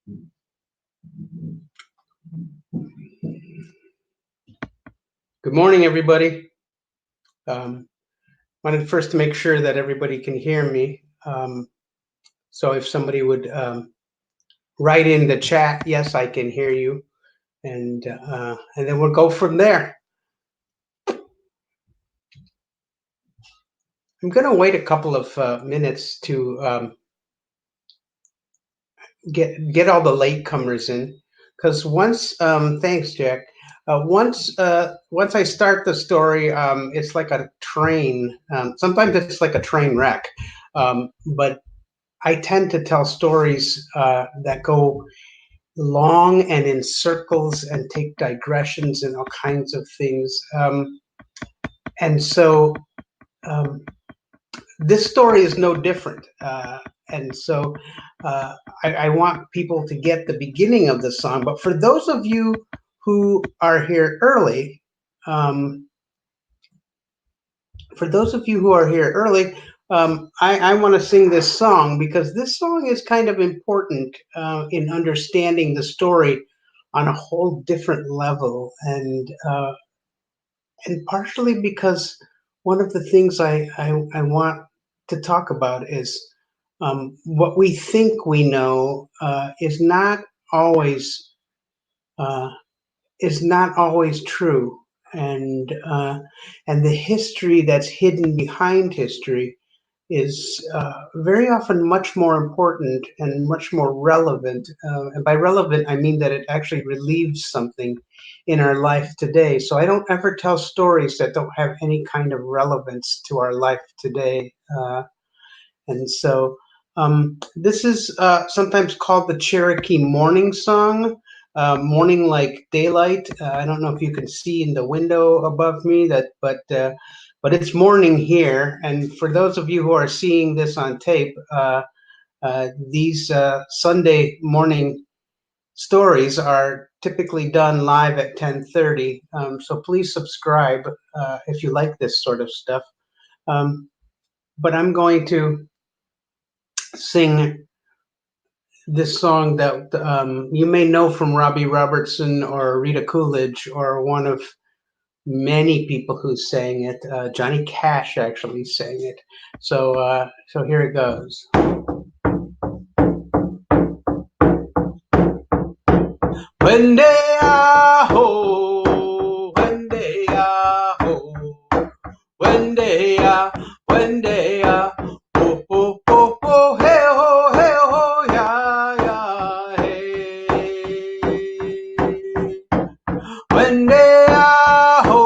Good morning, everybody. Wanted first to make sure that everybody can hear me. So if somebody would write in the chat, yes, I can hear you, and then we'll go from there. I'm going to wait a couple of minutes to get all the latecomers in, because once thanks, Jack. Once I start the story, it's like a train. Sometimes it's like a train wreck, but I tend to tell stories that go long and in circles and take digressions and all kinds of things. And so this story is no different. And so I want people to get the beginning of the song. But for those of you who are here early, I want to sing this song because this song is kind of important in understanding the story on a whole different level, and partially because one of the things I want to talk about is what we think we know is not always true, and the history that's hidden behind history is very often much more important and much more relevant. And by relevant, I mean that it actually relieves something in our life today. So I don't ever tell stories that don't have any kind of relevance to our life today. And so this is sometimes called the Cherokee morning song. Morning like daylight. I don't know if you can see in the window above me but it's morning here. And for those of you who are seeing this on tape, these Sunday morning stories are typically done live at 10:30. So please subscribe if you like this sort of stuff. But I'm going to sing this song that you may know from Robbie Robertson or Rita Coolidge or one of many people who sang it. Johnny Cash actually sang it. So here it goes. Wendy-ah-ho, Wendy-ah-ho, Wendy-ah, Wendy-ah, ho, ho, ho, ho, hey, ho, hey, ho, yeah, yeah, hey. Wendy-ah-ho,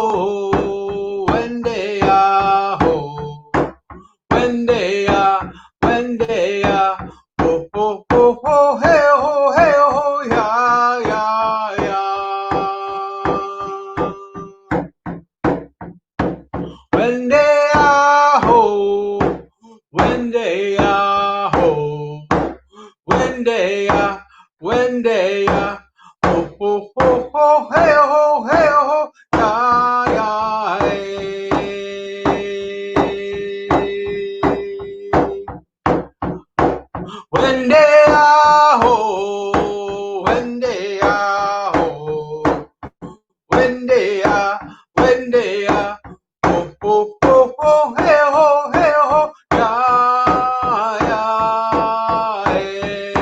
Wendy-ah-ho, Wendy-ah, Wendy-ah, ho, ho, ho, ho, hey, ho, hey, ho, yeah, yeah, yeah. Wendy-ah-ho, Wendy-ah-ho, Wendy-ah, Wendy-ah, ho, ho, ho, ho, hey, ho, hey, ho, yeah, yeah, hey. Wendy-ah-ho, Wendy-ah-ho, Wendy-ah, Wendy-ah, ho, ho, ho, ho, hey, ho, hey, ho, yeah, yeah, hey.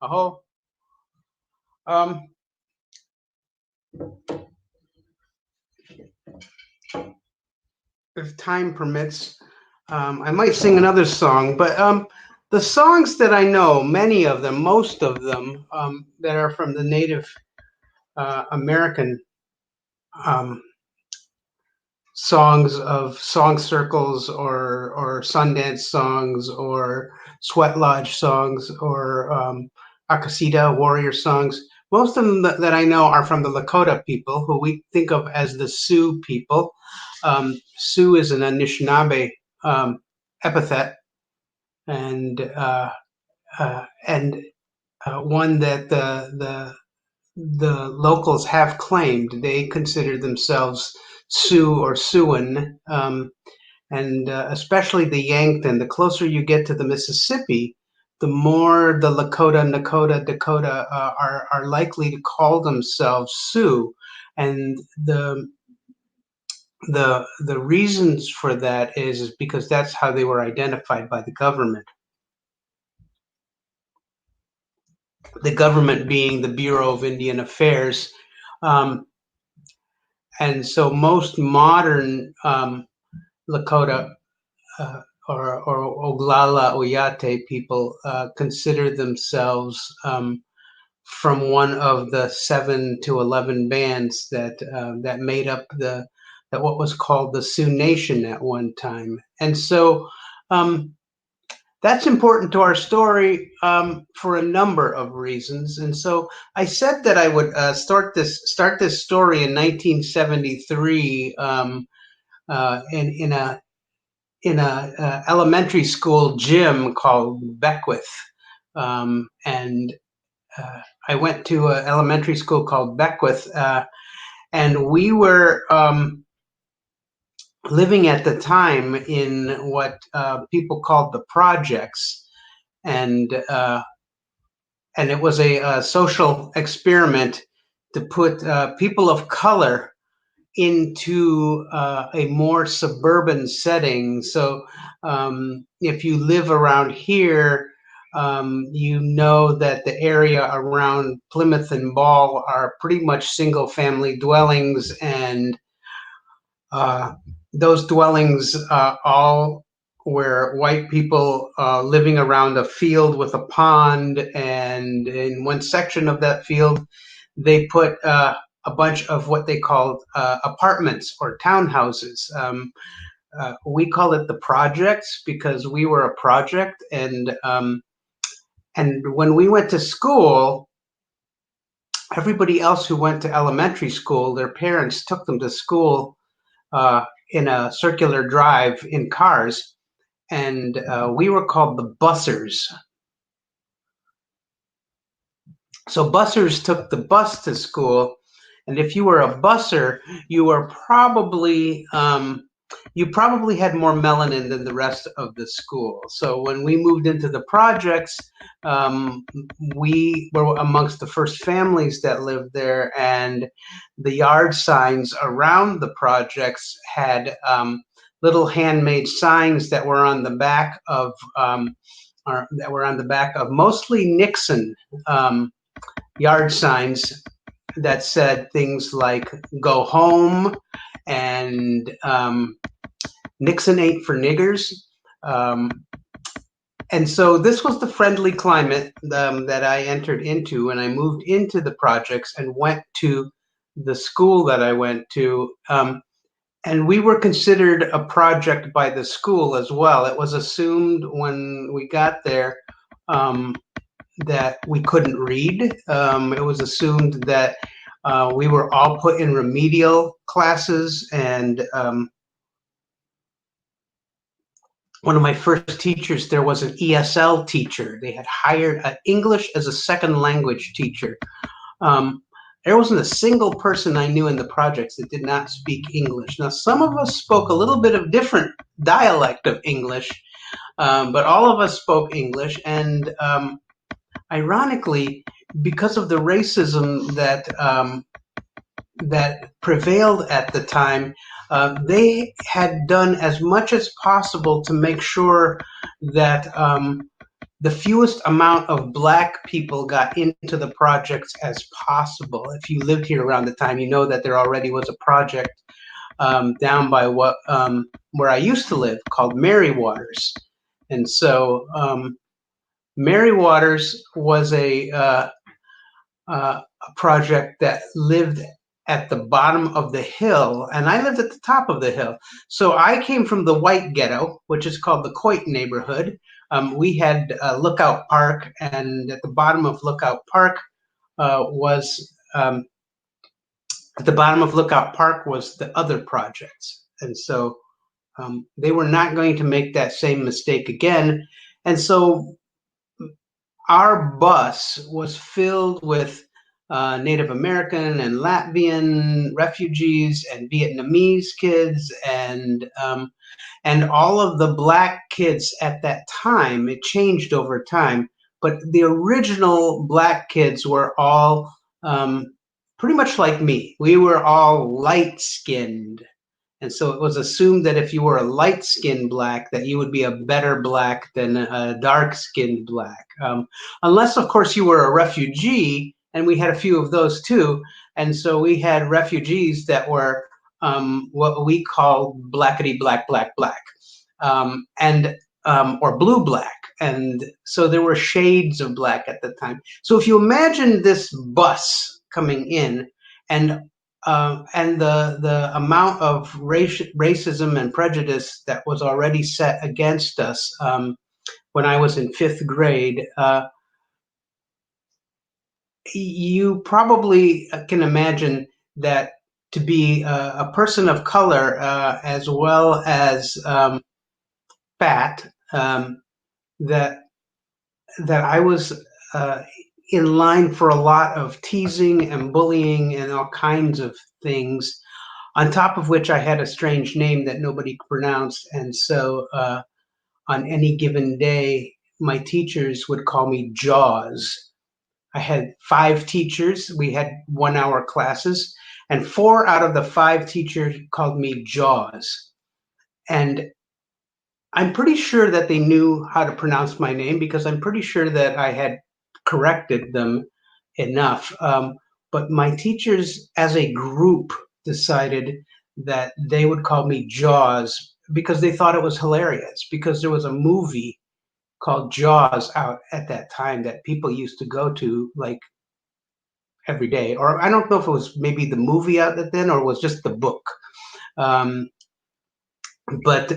Aho. If time permits, I might sing another song, but the songs that I know, many of them, most of them, that are from the Native American songs of song circles or Sundance songs or Sweat Lodge songs or Akasita warrior songs. Most of them that I know are from the Lakota people, who we think of as the Sioux people. Sioux is an Anishinaabe epithet, and one that the locals have claimed. They consider themselves Sioux or Siouan, and especially the Yankton. The closer you get to the Mississippi, the more the Lakota, Nakota, Dakota are likely to call themselves Sioux, and the reasons for that is because that's how they were identified by the government. The government being the Bureau of Indian Affairs, and so most modern Lakota or Oglala Oyate people consider themselves from one of the 7 to 11 bands that made up that what was called the Sioux Nation at one time. And so that's important to our story for a number of reasons. And so I said that I would start this story in 1973 in a elementary school gym called Beckwith, and I went to an elementary school called Beckwith, and we were living at the time in what people called the projects, and it was a social experiment to put people of color into a more suburban setting. So if you live around here, you know that the area around Plymouth and Ball are pretty much single family dwellings, and those dwellings all were white people living around a field with a pond, and in one section of that field they put a bunch of what they called apartments or townhouses. We call it the projects because we were a project, and when we went to school, everybody else who went to elementary school, their parents took them to school in a circular drive in cars, and we were called the bussers. So bussers took the bus to school, and if you were a busser, you were probably you probably had more melanin than the rest of the school. So when we moved into the projects, we were amongst the first families that lived there, and the yard signs around the projects had little handmade signs that were on the back of mostly Nixon yard signs that said things like "Go home" and "Nixon ain't for niggers." And so this was the friendly climate that I entered into when I moved into the projects and went to the school that I went to. And we were considered a project by the school as well. It was assumed when we got there that we couldn't read. It was assumed that we were all put in remedial classes, and one of my first teachers, there was an ESL teacher. They had hired an English as a second language teacher. There wasn't a single person I knew in the projects that did not speak English. Now, some of us spoke a little bit of different dialect of English, but all of us spoke English, and ironically, because of the racism that prevailed at the time, they had done as much as possible to make sure that the fewest amount of Black people got into the projects as possible. If you lived here around the time, you know that there already was a project down by where I used to live called Mary Waters. And so Mary Waters was a project that lived at the bottom of the hill, and I lived at the top of the hill. So I came from the white ghetto, which is called the Coit neighborhood. We had Lookout Park, and at the bottom of Lookout Park was the other projects, and so they were not going to make that same mistake again. And so our bus was filled with Native American and Latvian refugees and Vietnamese kids and all of the black kids at that time. It changed over time, but the original black kids were all pretty much like me. We were all light skinned. And so it was assumed that if you were a light-skinned black, that you would be a better black than a dark-skinned black. Unless, of course, you were a refugee, and we had a few of those too. And so we had refugees that were what we called blackety black, black, black, and or blue black. And so there were shades of black at the time. So if you imagine this bus coming in, and the amount of racism and prejudice that was already set against us when I was in fifth grade, you probably can imagine that to be a person of color as well as fat, that I was in line for a lot of teasing and bullying and all kinds of things. On top of which, I had a strange name that nobody could pronounce, and so on any given day, my teachers would call me Jaws. I had 5 teachers. We had 1-hour classes, and 4 out of the 5 teachers called me Jaws. And I'm pretty sure that they knew how to pronounce my name because I'm pretty sure that I had corrected them enough. But my teachers, as a group, decided that they would call me Jaws because they thought it was hilarious. Because there was a movie called Jaws out at that time that people used to go to like every day. Or I don't know if it was maybe the movie out then or it was just the book. Um, but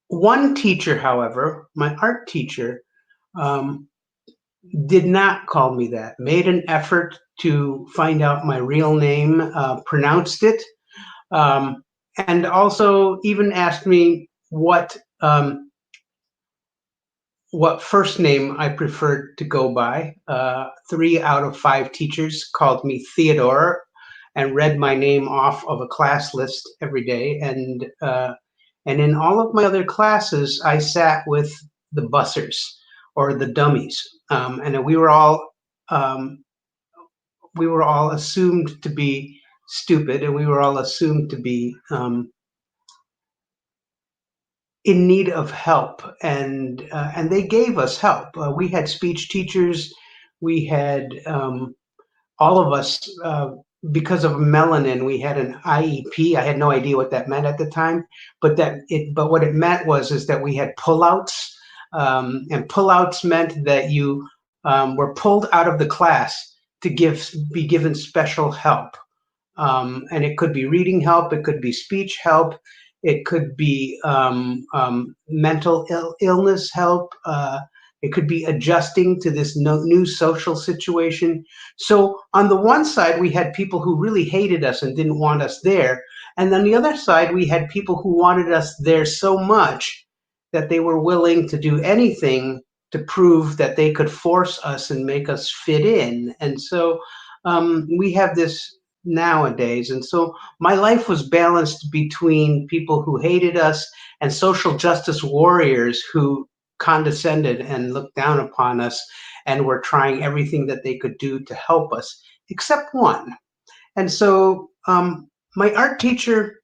one teacher, however, my art teacher, um, did not call me that, made an effort to find out my real name, pronounced it, and also even asked me what first name I preferred to go by. 3 out of 5 teachers called me Theodore and read my name off of a class list every day. And in all of my other classes, I sat with the bussers or the dummies, and we were all assumed to be stupid, and we were all assumed to be in need of help, and they gave us help. We had speech teachers. We had all of us, because of melanin, we had an IEP. I had no idea what that meant at the time, but what it meant is that we had pullouts, and pullouts meant that you were pulled out of the class to be given special help. And it could be reading help, it could be speech help, it could be mental illness help, it could be adjusting to this new social situation. So on the one side, we had people who really hated us and didn't want us there. And on the other side, we had people who wanted us there so much that they were willing to do anything to prove that they could force us and make us fit in. And so we have this nowadays. And so my life was balanced between people who hated us and social justice warriors who condescended and looked down upon us and were trying everything that they could do to help us, except one. And so my art teacher,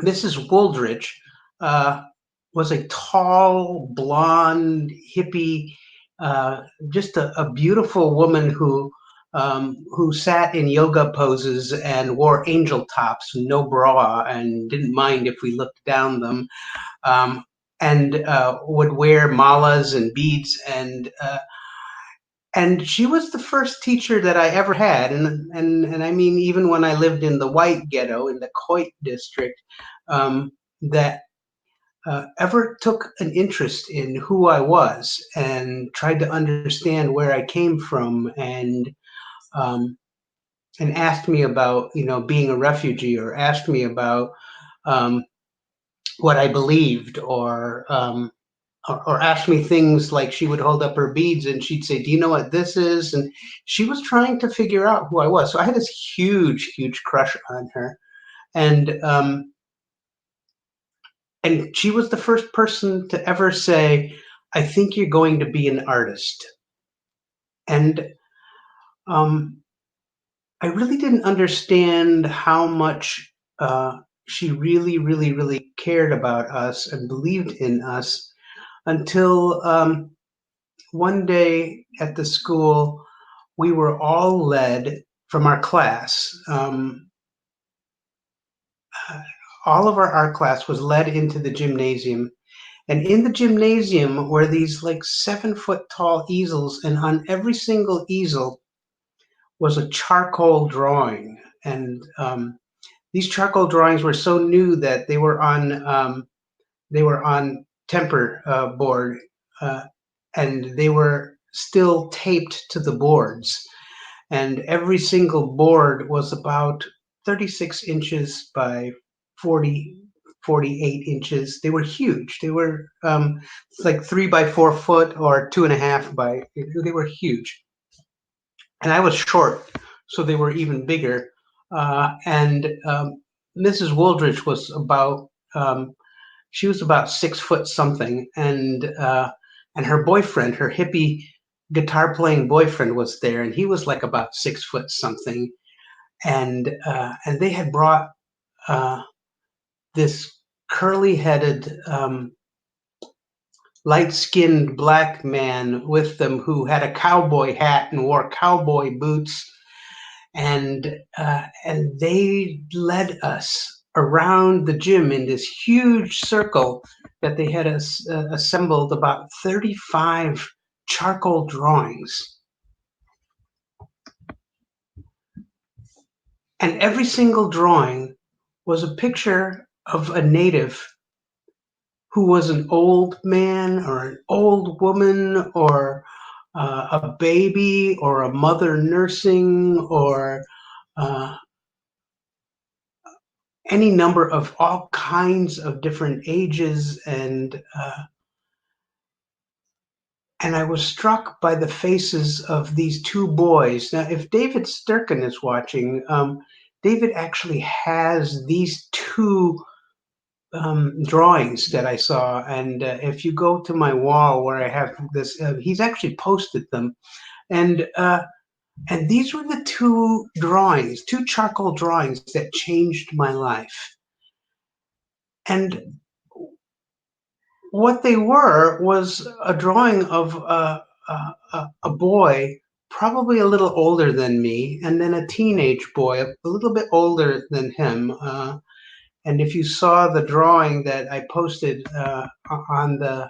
Mrs. Wooldridge, was a tall, blonde, hippie, just a beautiful woman who sat in yoga poses and wore angel tops, no bra, and didn't mind if we looked down them, and would wear malas and beads, and she was the first teacher that I ever had, and I mean even when I lived in the white ghetto in the Coit district, that ever took an interest in who I was and tried to understand where I came from, um, and asked me about being a refugee, or asked me about what I believed, or or ask me things like she would hold up her beads and she'd say, "Do you know what this is?" And she was trying to figure out who I was. So I had this huge crush on her, and she was the first person to ever say, "I think you're going to be an artist." And um, I really didn't understand how much she really cared about us and believed in us until one day at the school, we were all led from our class. All of our art class was led into the gymnasium. And in the gymnasium were these like 7 foot tall easels, and on every single easel was a charcoal drawing. And these charcoal drawings were so new that they were on temper board, uh, and they were still taped to the boards. And every single board was about 36 inches by 40, 48 inches. They were huge. They were like 3 by 4 foot or 2.5 by. They were huge, and I was short, so they were even bigger. And Mrs. Wooldridge was about she was about 6 foot something, and her boyfriend, her hippie guitar playing boyfriend, was there, and he was like about 6 foot something, and they had brought uh, this curly headed, light skinned black man with them who had a cowboy hat and wore cowboy boots, and they led us around the gym in this huge circle that they had assembled about 35 charcoal drawings. And every single drawing was a picture of a native who was an old man or an old woman or a baby or a mother nursing or uh, any number of all kinds of different ages, and I was struck by the faces of these two boys. Now, if David Sturkin is watching, David actually has these two drawings that I saw, and if you go to my wall where I have this, he's actually posted them, and and these were the two drawings, two charcoal drawings that changed my life. And what they were was a drawing of a boy, probably a little older than me, and then a teenage boy, a little bit older than him. And if you saw the drawing that I posted on the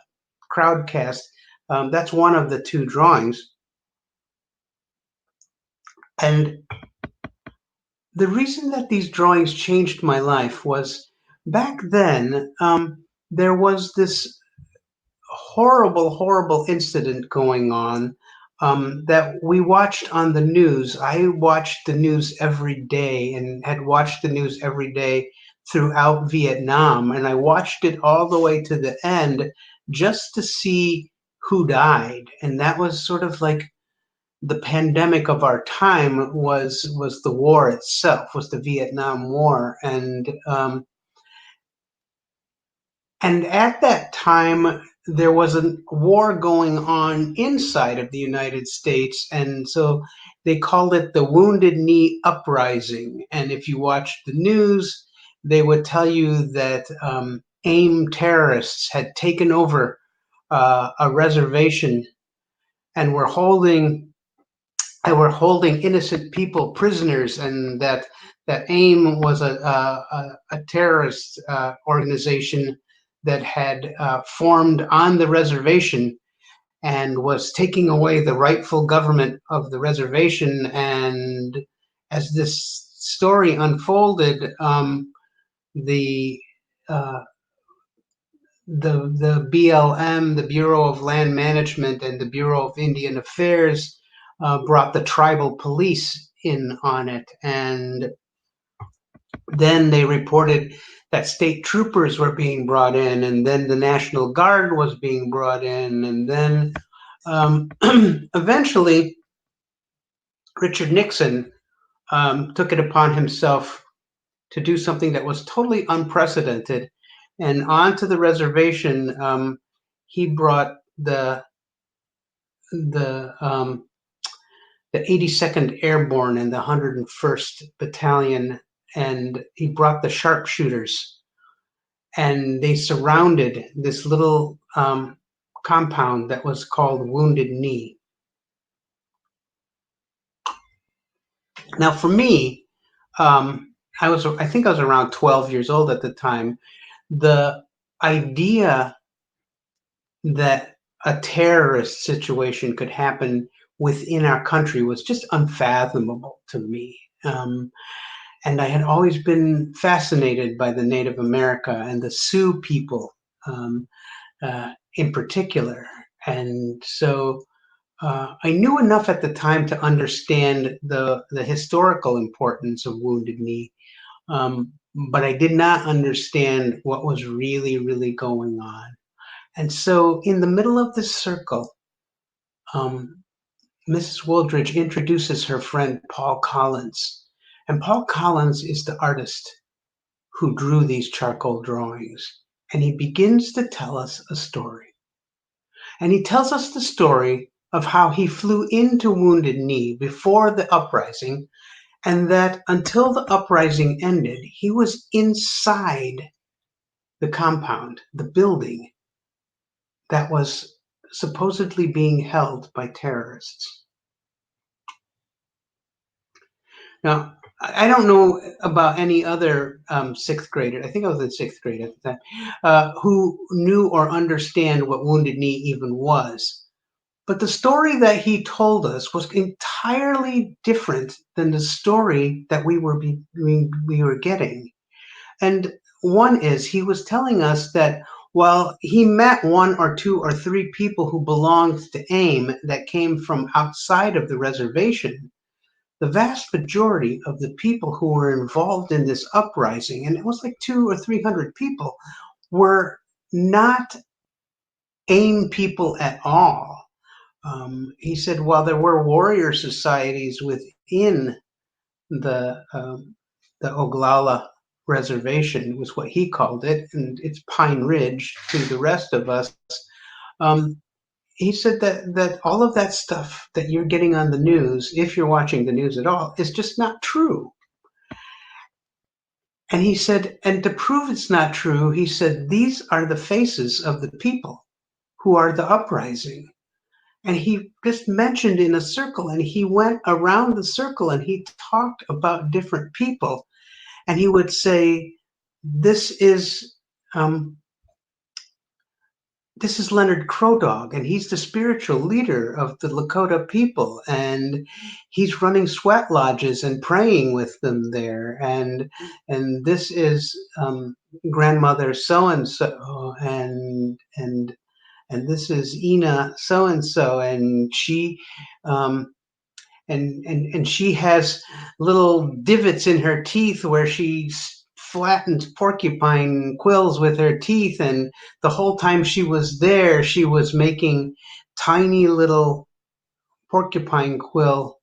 Crowdcast, that's one of the two drawings. And the reason that these drawings changed my life was back then, there was this horrible incident going on that we watched on the news. I watched the news every day and had watched the news every day throughout Vietnam. And I watched it all the way to the end just to see who died. And that was sort of like the pandemic of our time was the war itself, was the Vietnam War. And at that time, there was a war going on inside of the United States, and so they called it the Wounded Knee Uprising. And if you watched the news, they would tell you that AIM terrorists had taken over a reservation and were holding innocent people prisoners, and that AIM was a terrorist organization that had formed on the reservation and was taking away the rightful government of the reservation. And as this story unfolded, the uh, the BLM, the Bureau of Land Management, and the Bureau of Indian Affairs brought the tribal police in on it, and Then they reported that state troopers were being brought in, and then the National Guard was being brought in, and then eventually Richard Nixon took it upon himself to do something that was totally unprecedented. And onto the reservation, he brought the um, the 82nd Airborne and the 101st Battalion, and he brought the sharpshooters, and they surrounded this little compound that was called Wounded Knee. Now, for me, I think I was around 12 years old at the time. The idea that a terrorist situation could happen within our country was just unfathomable to me. And I had always been fascinated by the Native America and the Sioux people in particular. And so I knew enough at the time to understand the historical importance of Wounded Knee, but I did not understand what was really, really going on. And so in the middle of this circle, Mrs. Wooldridge introduces her friend Paul Collins. And Paul Collins is the artist who drew these charcoal drawings. And he begins to tell us a story. And he tells us the story of how he flew into Wounded Knee before the uprising, and that until the uprising ended, he was inside the compound, the building that was supposedly being held by terrorists. Now, I don't know about any other sixth grader, I think I was in sixth grade at the time, who knew or understand what Wounded Knee even was. But the story that he told us was entirely different than the story that we were getting. And one is, he was telling us that while he met one or two or three people who belonged to AIM that came from outside of the reservation, the vast majority of the people who were involved in this uprising, and it was like 200 or 300 people, were not AIM people at all. He said, while there were warrior societies within the Oglala reservation, was what he called it, and it's Pine Ridge to the rest of us. He said that all of that stuff that you're getting on the news, if you're watching the news at all, is just not true. And he said, and to prove it's not true, he said, these are the faces of the people who are the uprising. And he just mentioned in a circle, and he went around the circle and he talked about different people. And he would say, this is Leonard Crow Dog, and he's the spiritual leader of the Lakota people, and he's running sweat lodges and praying with them there. And this is grandmother so and so, and this is Ina so and so, and she and she has little divots in her teeth where she flattens porcupine quills with her teeth, and the whole time she was there, she was making tiny little porcupine quill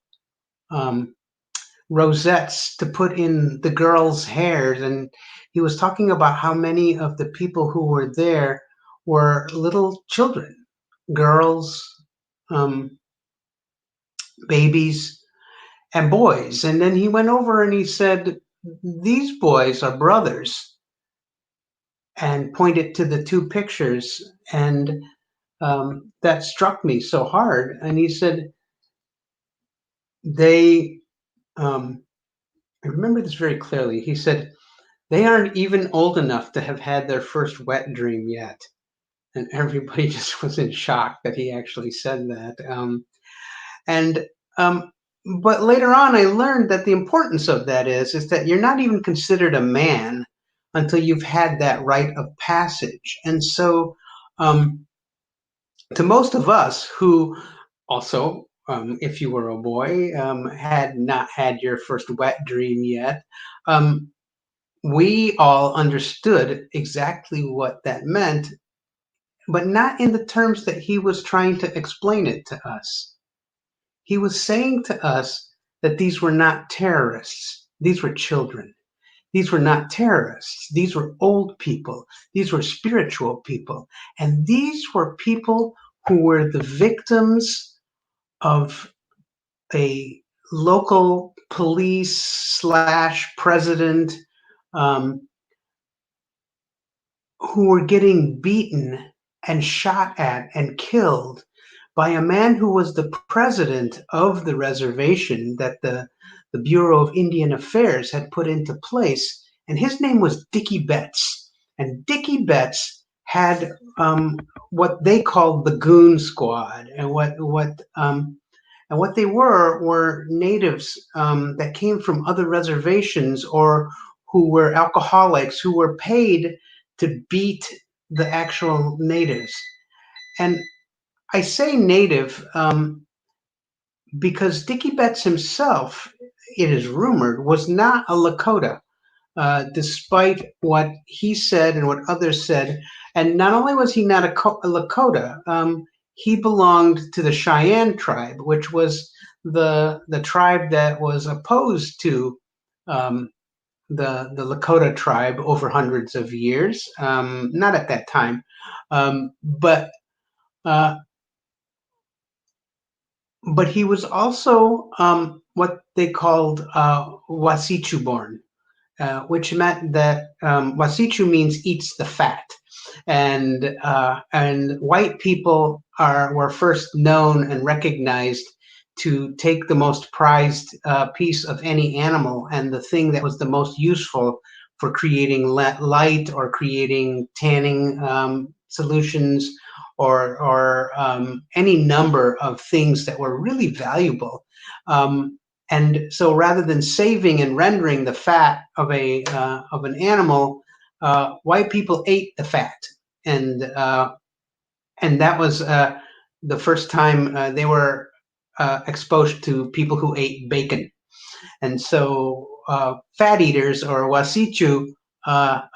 rosettes to put in the girls' hairs. And he was talking about how many of the people who were there were little children, girls, babies, and boys. And then he went over and he said, these boys are brothers, and pointed to the two pictures. And that struck me so hard. And he said, I remember this very clearly. He said, they aren't even old enough to have had their first wet dream yet. And everybody just was in shock that he actually said that. But later on, I learned that the importance of that is that you're not even considered a man until you've had that rite of passage. And so to most of us who also, if you were a boy, had not had your first wet dream yet, we all understood exactly what that meant, but not in the terms that he was trying to explain it to us. He was saying to us that these were not terrorists, these were children. These were not terrorists. These were old people. These were spiritual people. And these were people who were the victims of a local police slash president, um, who were getting beaten and shot at and killed by a man who was the president of the reservation that the Bureau of Indian Affairs had put into place. And his name was Dickie Betts. And Dickie Betts had what they called the Goon Squad. And what they were natives that came from other reservations or who were alcoholics who were paid to beat the actual natives. And I say native because Dickie Betts himself, it is rumored, was not a Lakota, despite what he said and what others said. And not only was he not a Lakota, he belonged to the Cheyenne tribe, which was the tribe that was opposed to um, the Lakota tribe over hundreds of years. Not at that time, but uh, but he was also what they called Wasichu born, which meant that Wasichu means eats the fat, and white people were first known and recognized to take the most prized piece of any animal and the thing that was the most useful for creating light or creating tanning solutions or any number of things that were really valuable. And so rather than saving and rendering the fat of an animal, white people ate the fat, and and that was the first time they were exposed to people who ate bacon. And so fat eaters or wasichu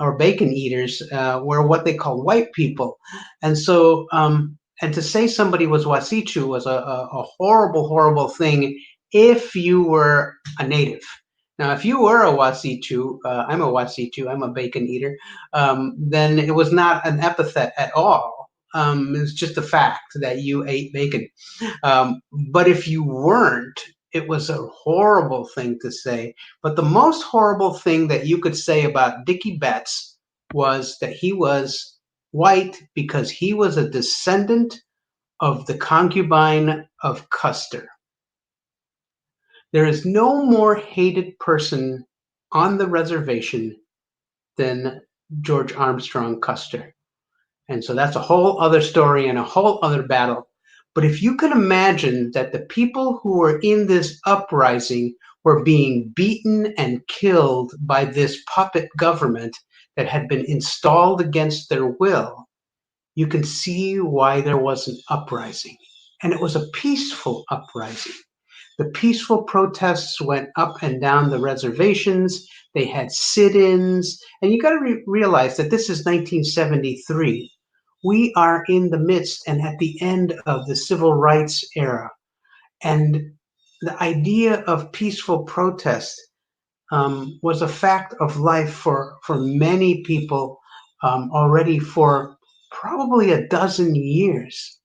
or bacon eaters were what they call white people. And so and to say somebody was wasichu was a horrible, horrible thing if you were a native. Now, if you were a wasichu, I'm a wasichu, I'm a bacon eater, then it was not an epithet at all. It was just a fact that you ate bacon. But if you weren't, it was a horrible thing to say. But the most horrible thing that you could say about Dickie Betts was that he was white because he was a descendant of the concubine of Custer. There is no more hated person on the reservation than George Armstrong Custer. And so that's a whole other story and a whole other battle. But if you can imagine that the people who were in this uprising were being beaten and killed by this puppet government that had been installed against their will, you can see why there was an uprising. And it was a peaceful uprising. The peaceful protests went up and down the reservations. They had sit-ins. And you got to realize that this is 1973. We are in the midst and at the end of the civil rights era. And the idea of peaceful protest was a fact of life for many people already for probably a dozen years.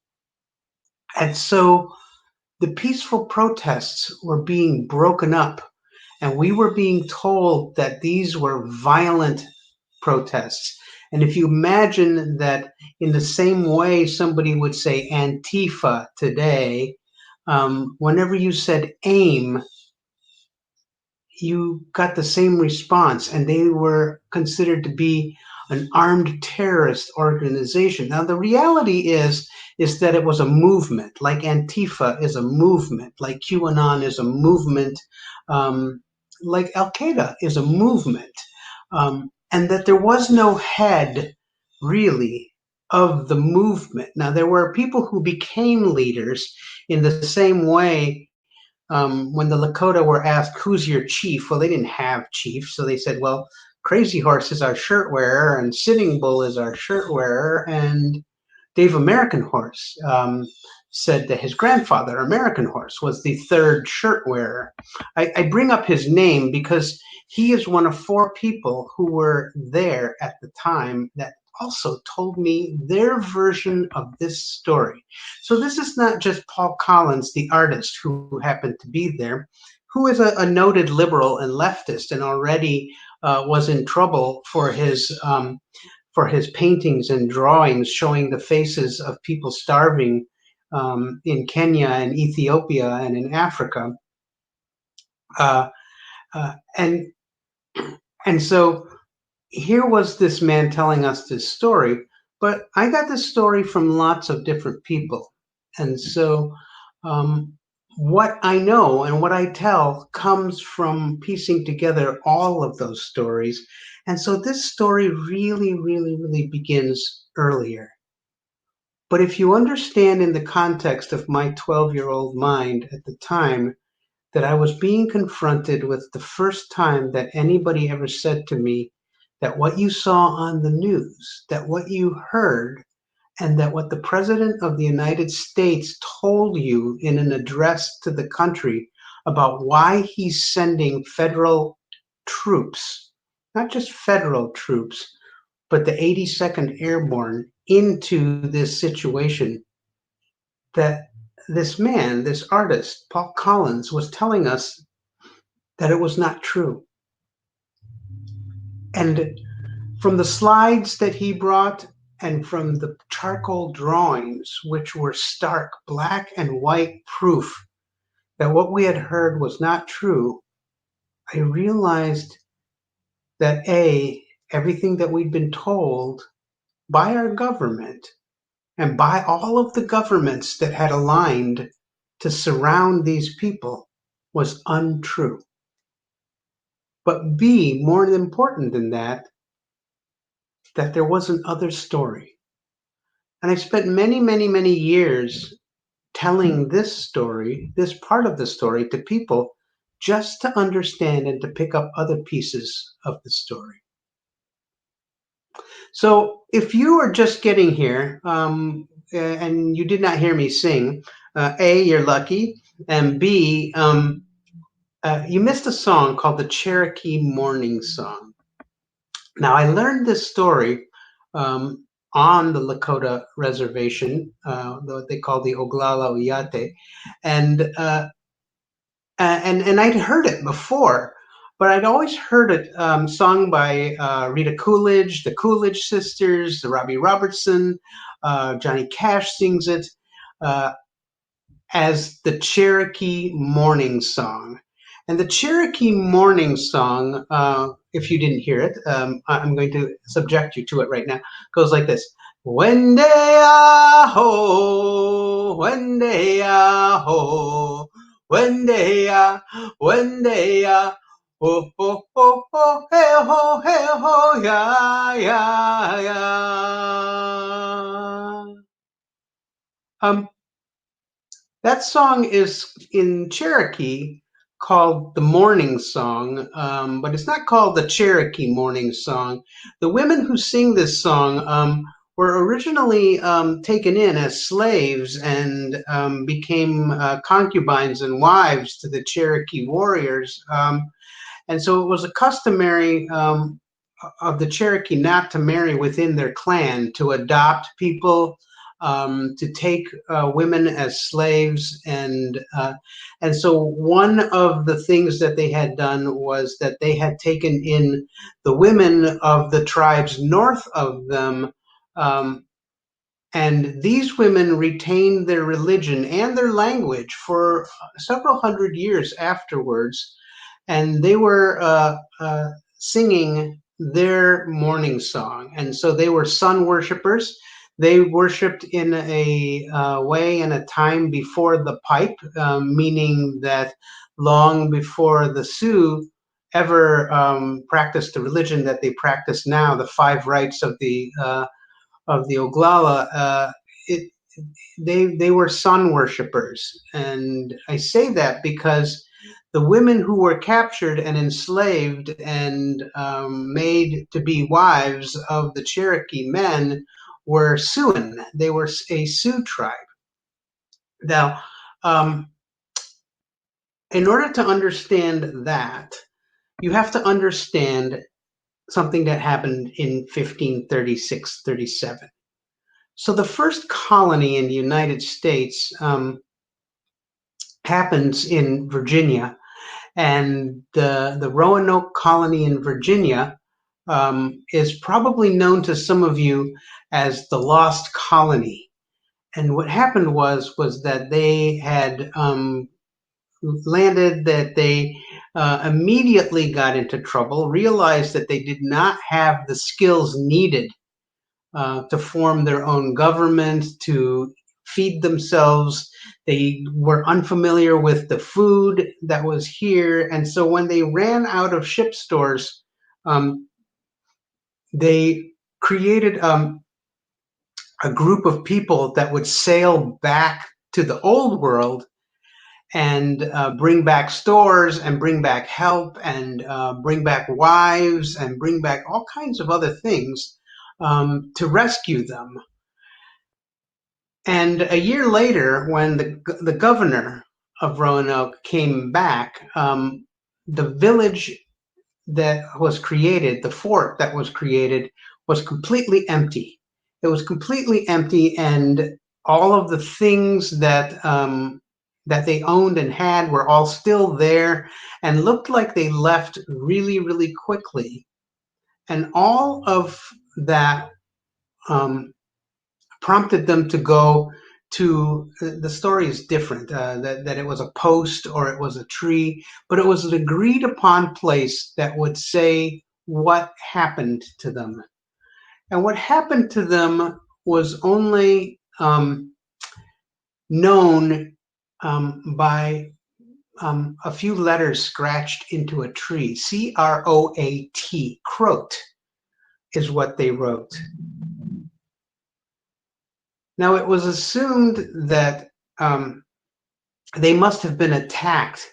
And so the peaceful protests were being broken up, and we were being told that these were violent protests. And if you imagine that in the same way somebody would say Antifa today, whenever you said AIM, you got the same response, and they were considered to be an armed terrorist organization. Now, the reality is that it was a movement, like Antifa is a movement, like QAnon is a movement, like Al Qaeda is a movement, and that there was no head, really, of the movement. Now, there were people who became leaders in the same way when the Lakota were asked, "Who's your chief?" Well, they didn't have chief, so they said, "Well, Crazy Horse is our shirt wearer, and Sitting Bull is our shirt wearer, and Dave American Horse said that his grandfather, American Horse, was the third shirt wearer. I bring up his name because he is one of 4 people who were there at the time that also told me their version of this story. So this is not just Paul Collins, the artist who happened to be there, who is a noted liberal and leftist and already was in trouble for his paintings and drawings showing the faces of people starving in Kenya and Ethiopia and in Africa. Uh, uh, and and so here was this man telling us this story, but I got this story from lots of different people. And so um, what I know and what I tell comes from piecing together all of those stories. And so this story really, really, really begins earlier. But if you understand in the context of my 12-year-old mind at the time that I was being confronted with the first time that anybody ever said to me that what you saw on the news, that what you heard, and that what the President of the United States told you in an address to the country about why he's sending federal troops, not just federal troops, but the 82nd Airborne into this situation, that this man, this artist, Paul Collins, was telling us that it was not true. And from the slides that he brought and from the charcoal drawings, which were stark black and white proof that what we had heard was not true, I realized that everything that we'd been told by our government and by all of the governments that had aligned to surround these people was untrue. But B, more important than that there was an other story. And I spent many, many, many years telling this story, this part of the story, to people just to understand and to pick up other pieces of the story. So if you are just getting here and you did not hear me sing, A, you're lucky, and B, you missed a song called the Cherokee Morning Song. Now, I learned this story on the Lakota reservation, what they call the Oglala Oyate, and I'd heard it before, but I'd always heard it sung by Rita Coolidge, the Coolidge sisters, the Robbie Robertson, Johnny Cash sings it as the Cherokee Morning Song. And the Cherokee Morning Song, if you didn't hear it, I'm going to subject you to it right now, goes like this. Wende aho, wende aho, wende ah, ho, ho, ho, ho, hey ho, ya, ya, ya. That song is in Cherokee called the Morning Song, but it's not called the Cherokee Morning Song. The women who sing this song were originally taken in as slaves and became concubines and wives to the Cherokee warriors. And so it was a customary of the Cherokee not to marry within their clan, to adopt people, to take women as slaves, and so one of the things that they had done was that they had taken in the women of the tribes north of them, and these women retained their religion and their language for several hundred years afterwards, and they were singing their morning song. And so they were sun worshipers. They worshipped in a way and a time before the pipe, meaning that long before the Sioux ever practiced the religion that they practice now, the 5 rites of the Oglala. They were sun worshipers, and I say that because the women who were captured and enslaved and made to be wives of the Cherokee men were Siouan. They were a Sioux tribe. Now, in order to understand that, you have to understand something that happened in 1536-37. So the first colony in the United States happens in Virginia, and the Roanoke colony in Virginia is probably known to some of you as the Lost Colony. And what happened was that they had landed, that they immediately got into trouble, realized that they did not have the skills needed to form their own government, to feed themselves. They were unfamiliar with the food that was here. And so when they ran out of ship stores, they created a group of people that would sail back to the old world and bring back stores and bring back help and bring back wives and bring back all kinds of other things to rescue them. And a year later, when the governor of Roanoke came back, the village that was created, the fort that was created, was completely empty. It was completely empty, and all of the things that that they owned and had were all still there and looked like they left really, really quickly. And all of that prompted them to go to, the story is different, that it was a post or it was a tree, but it was an agreed upon place that would say what happened to them. And what happened to them was only known by a few letters scratched into a tree. C-R-O-A-T, croat, is what they wrote. Now, it was assumed that they must have been attacked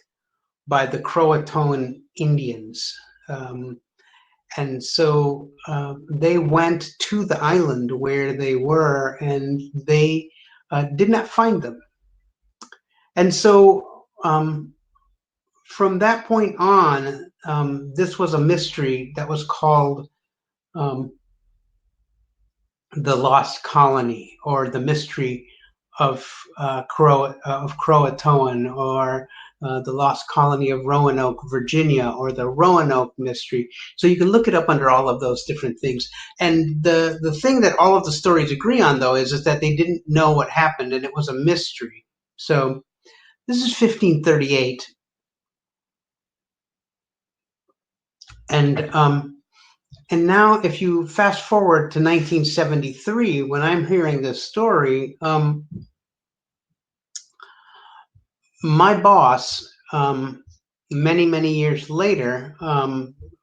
by the Croatoan Indians. And so they went to the island where they were, and they did not find them. And so from that point on, this was a mystery that was called the Lost Colony, or the mystery of Croatoan, or the Lost Colony of Roanoke, Virginia, or the Roanoke mystery. So you can look it up under all of those different things. And the thing that all of the stories agree on, though, is that they didn't know what happened, and it was a mystery. So this is 1538. And now, if you fast forward to 1973, when I'm hearing this story, my boss, many, many years later,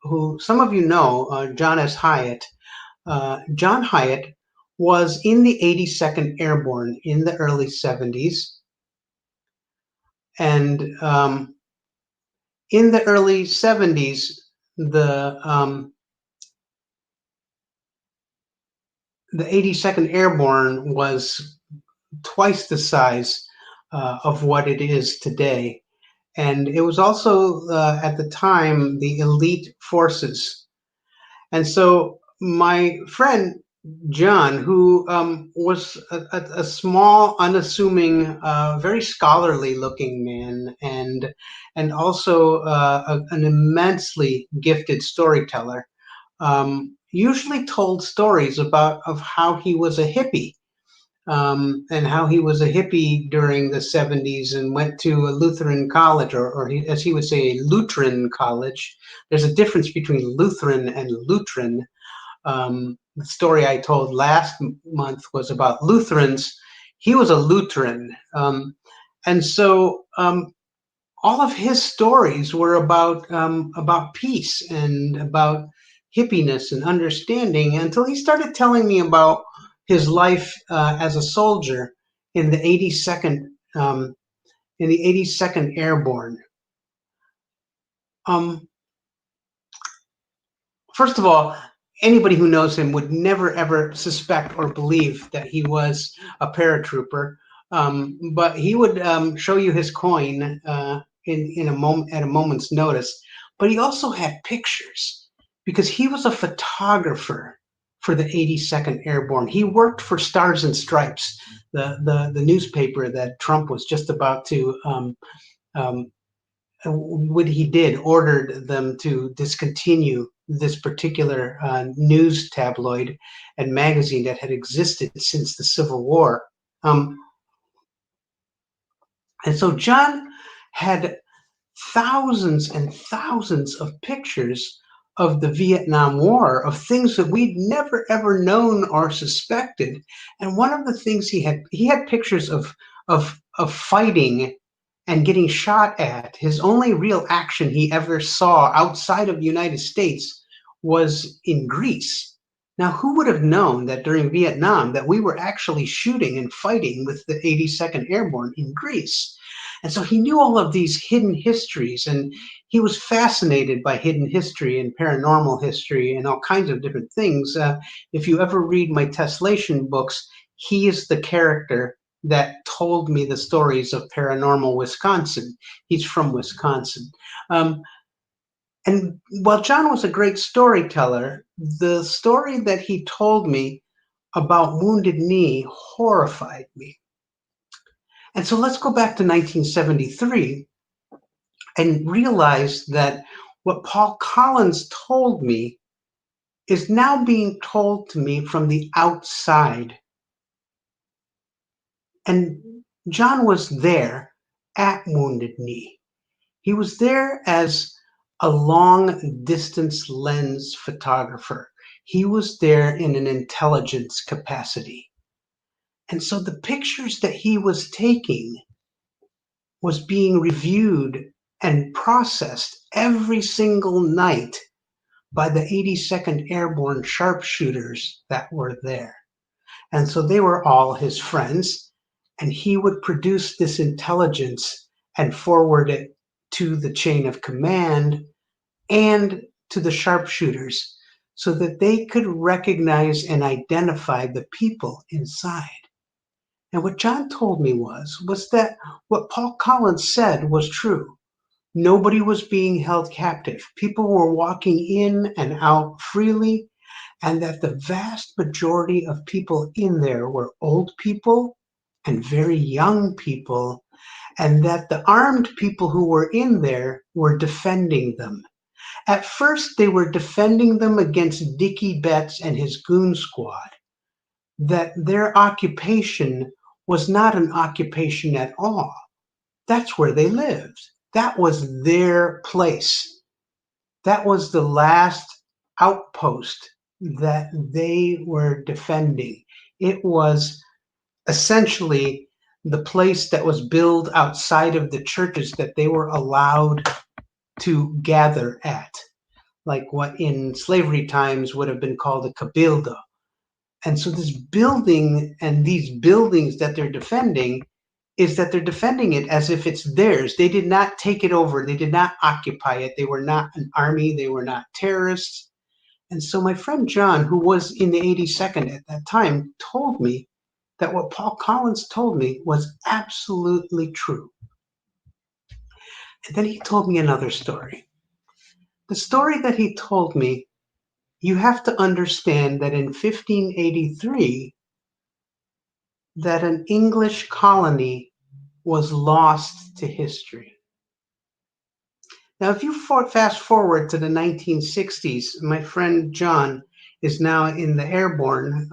who some of you know, John S. Hyatt, John Hyatt was in the 82nd Airborne in the early 70s. And in the early 70s, the 82nd Airborne was twice the size of what it is today. And it was also, at the time, the elite forces. And so my friend, John, who was a small, unassuming, very scholarly looking man, and also an immensely gifted storyteller, usually told stories of how he was a hippie, and how he was a hippie during the 70s and went to a Lutheran college, or he, as he would say, a Lutheran college. There's a difference between Lutheran and Lutheran. The story I told last month was about Lutherans. He was a Lutheran. And so all of his stories were about peace and about hippiness and understanding, until he started telling me about his life as a soldier in the 82nd Airborne. Um, First of all, anybody who knows him would never ever suspect or believe that he was a paratrooper. But he would show you his coin in a moment at a moment's notice. But he also had pictures because he was a photographer for the 82nd Airborne. He worked for Stars and Stripes, the newspaper that Trump was just about to um, what he did ordered them to discontinue this particular news tabloid and magazine that had existed since the Civil War. Um, and so John had thousands and thousands of pictures of the Vietnam War, of things that we'd never ever known or suspected. And one of the things he had pictures of fighting and getting shot at. His only real action he ever saw outside of the United States was in Greece. Now, who would have known that during Vietnam that we were actually shooting and fighting with the 82nd Airborne in Greece? And so he knew all of these hidden histories, and he was fascinated by hidden history and paranormal history and all kinds of different things. If you ever read my Tesselation books, he is the character that told me the stories of paranormal Wisconsin. He's from Wisconsin. And while John was a great storyteller, the story that he told me about Wounded Knee horrified me. And so let's go back to 1973 and realize that what Paul Collins told me is now being told to me from the outside. And John was there at Wounded Knee. He was there as a long distance lens photographer. He was there in an intelligence capacity. And so the pictures that he was taking was being reviewed and processed every single night by the 82nd Airborne sharpshooters that were there. And so they were all his friends, and he would produce this intelligence and forward it to the chain of command and to the sharpshooters so that they could recognize and identify the people inside. And what John told me was that what Paul Collins said was true. Nobody was being held captive. People were walking in and out freely, and that the vast majority of people in there were old people and very young people, and that the armed people who were in there were defending them. At first, they were defending them against Dickie Betts and his goon squad, that their occupation was not an occupation at all. That's where they lived. That was their place. That was the last outpost that they were defending. It was essentially the place that was built outside of the churches that they were allowed to gather at, like what in slavery times would have been called a cabildo. And so this building and these buildings that they're defending is that they're defending it as if it's theirs. They did not take it over. They did not occupy it. They were not an army. They were not terrorists. And so my friend John, who was in the 82nd at that time, told me that what Paul Collins told me was absolutely true. And then he told me another story. The story that he told me, you have to understand that in 1583, that an English colony was lost to history. Now, if you fast forward to the 1960s, my friend John is now in the airborne.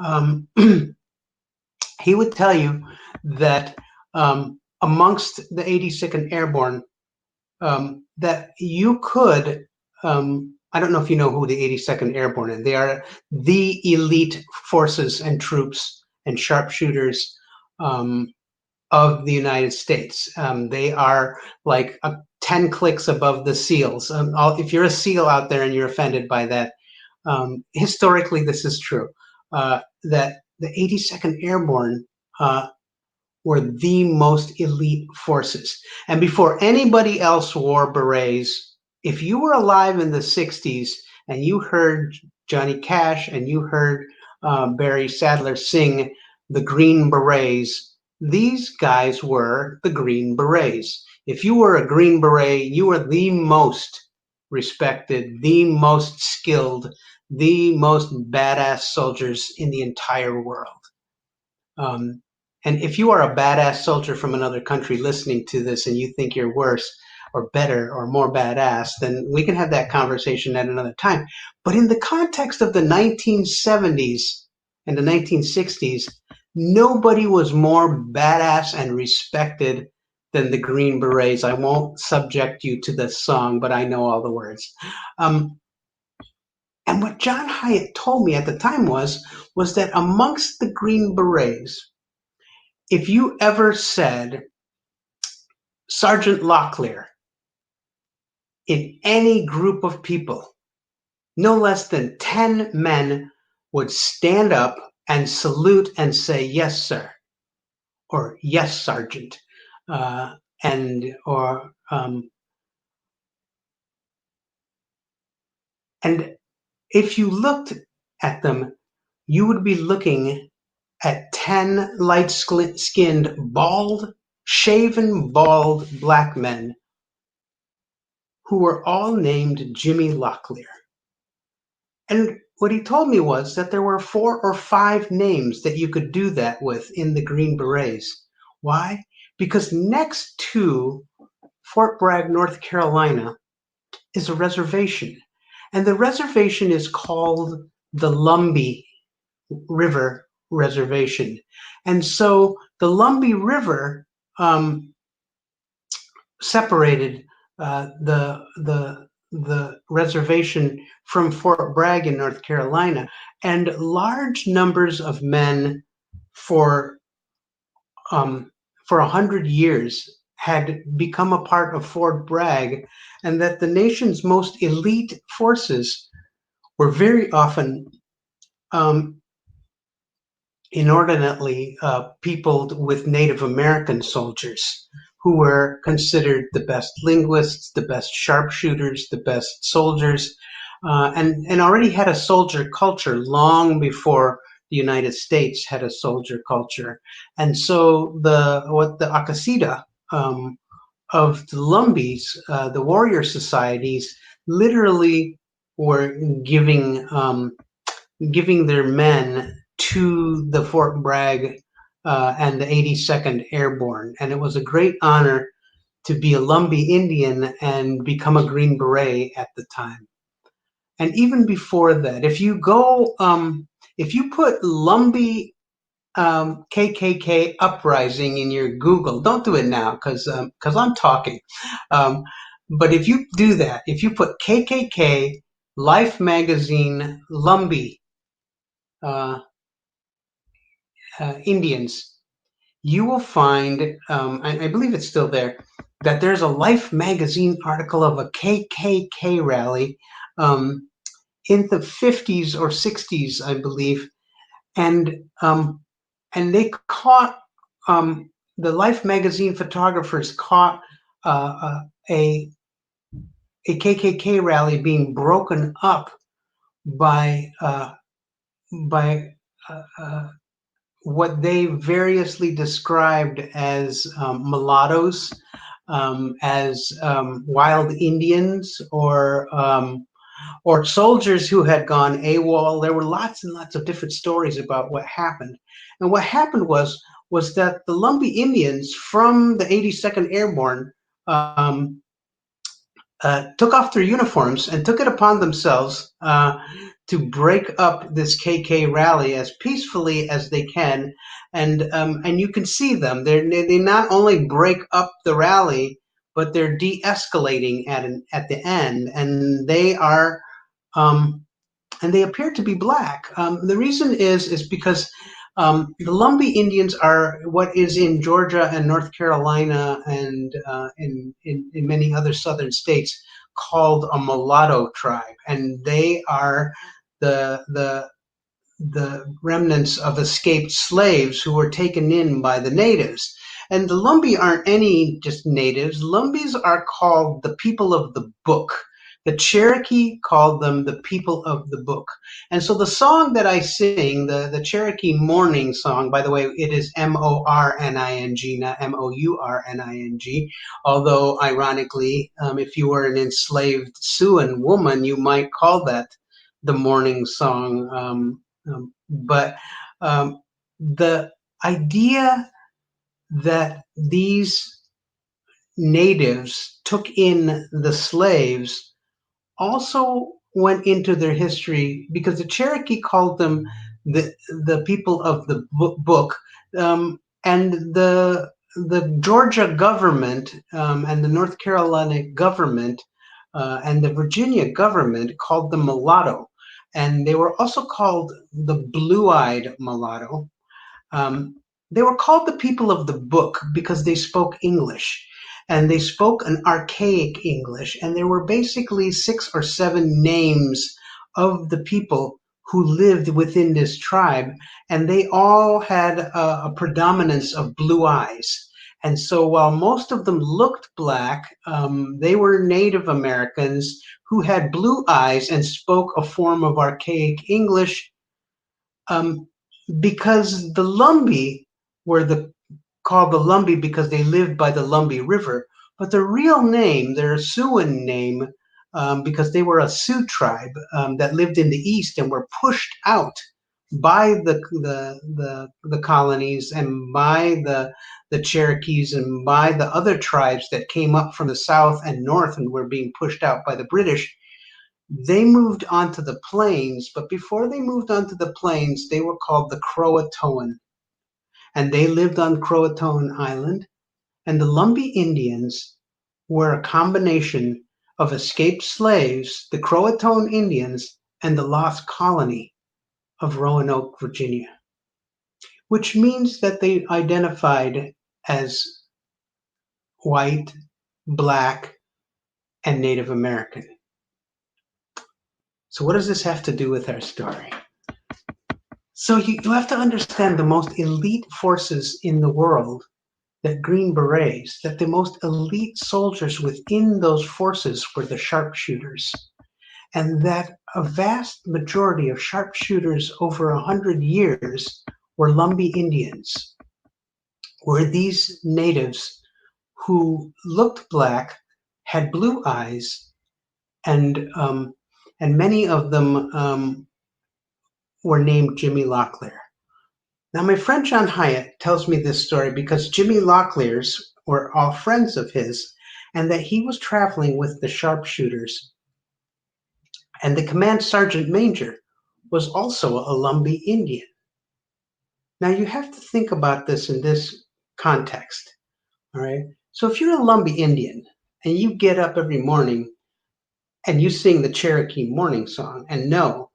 He would tell you that amongst the 82nd Airborne, that you could, I don't know if you know who the 82nd Airborne is. They are the elite forces and troops and sharpshooters of the United States. They are like 10 clicks above the SEALs. If you're a SEAL out there and you're offended by that, historically this is true, that the 82nd Airborne were the most elite forces. And before anybody else wore berets, if you were alive in the 60s and you heard Johnny Cash and you heard Barry Sadler sing the Green Berets, these guys were the Green Berets. If you were a Green Beret, you were the most respected, the most skilled, the most badass soldiers in the entire world. Um, and if you are a badass soldier from another country listening to this and you think you're worse or better or more badass, then we can have that conversation at another time. But in the context of the 1970s and the 1960s, nobody was more badass and respected than the Green Berets. I won't subject you to this song, but I know all the words. And what John Hyatt told me at the time was that amongst the Green Berets, if you ever said Sergeant Locklear in any group of people, no less than 10 men would stand up and salute and say, "Yes, sir," or "Yes, Sergeant," and if you looked at them, you would be looking at 10 light-skinned, bald, shaven, bald black men who were all named Jimmy Locklear. And what he told me was that there were 4 or 5 names that you could do that with in the Green Berets. Why? Because next to Fort Bragg, North Carolina, is a reservation. And the reservation is called the Lumbi River Reservation. And so the Lumbi River separated the reservation from Fort Bragg in North Carolina, and large numbers of men for 100 years had become a part of Fort Bragg, and that the nation's most elite forces were very often inordinately peopled with Native American soldiers who were considered the best linguists, the best sharpshooters, the best soldiers, and already had a soldier culture long before the United States had a soldier culture. And so the Akasida of the Lumbis, the warrior societies, literally were giving their men to the Fort Bragg and the 82nd Airborne. And it was a great honor to be a Lumbi Indian and become a Green Beret at the time. And even before that, if you put Lumbi KKK uprising in your Google, don't do it now because I'm talking. But if you do that, if you put KKK, Life Magazine, Lumbi, Indians, you will find, I believe it's still there, that there's a Life magazine article of a KKK rally in the 50s or 60s, I believe, and they caught the Life magazine photographers caught a KKK rally being broken up by what they variously described as mulattoes, as wild Indians, or soldiers who had gone AWOL. There were lots and lots of different stories about what happened. And what happened was that the Lumbi Indians from the 82nd Airborne took off their uniforms and took it upon themselves to break up this KK rally as peacefully as they can, and you can see them. They not only break up the rally, but they're de-escalating at the end, and they are and they appear to be black. The reason is because the Lumbi Indians are what is in Georgia and North Carolina and in many other southern states called a mulatto tribe, and they are the remnants of escaped slaves who were taken in by the natives. And the Lumbi aren't any just natives. Lumbis are called the people of the book. The Cherokee called them the people of the book. And so the song that I sing, the Cherokee Morning Song, by the way, it is Morning, not Mourning. Although, ironically, if you were an enslaved Siouan woman, you might call that the morning song. But the idea that these natives took in the slaves also went into their history because the Cherokee called them the people of the book, and the Georgia government and the North Carolina government and the Virginia government called them mulatto, and they were also called the blue-eyed mulatto. Um, they were called the people of the book because they spoke English, and they spoke an archaic English, and there were basically 6 or 7 names of the people who lived within this tribe, and they all had a predominance of blue eyes. And so while most of them looked black, they were Native Americans who had blue eyes and spoke a form of archaic English. Um, because the Lumbi were called the Lumbi because they lived by the Lumbi River, but their real name, their Siouan name, because they were a Sioux tribe that lived in the east and were pushed out by the colonies and by the Cherokees and by the other tribes that came up from the south and north and were being pushed out by the British. They moved onto the plains, but before they moved onto the plains, they were called the Croatoan, and they lived on Croatoan Island. And the Lumbi Indians were a combination of escaped slaves, the Croatoan Indians, and the Lost Colony of Roanoke, Virginia, which means that they identified as white, black, and Native American. So what does this have to do with our story? So you have to understand the most elite forces in the world, that Green Berets, that the most elite soldiers within those forces were the sharpshooters, and that a vast majority of sharpshooters over 100 years were Lumbi Indians, were these natives who looked black, had blue eyes, and many of them were named Jimmy Locklear. Now, my friend John Hyatt tells me this story because Jimmy Locklears were all friends of his, and that he was traveling with the sharpshooters. And the command sergeant major was also a Lumbi Indian. Now, you have to think about this in this context, all right? So if you're a Lumbi Indian and you get up every morning and you sing the Cherokee morning song and know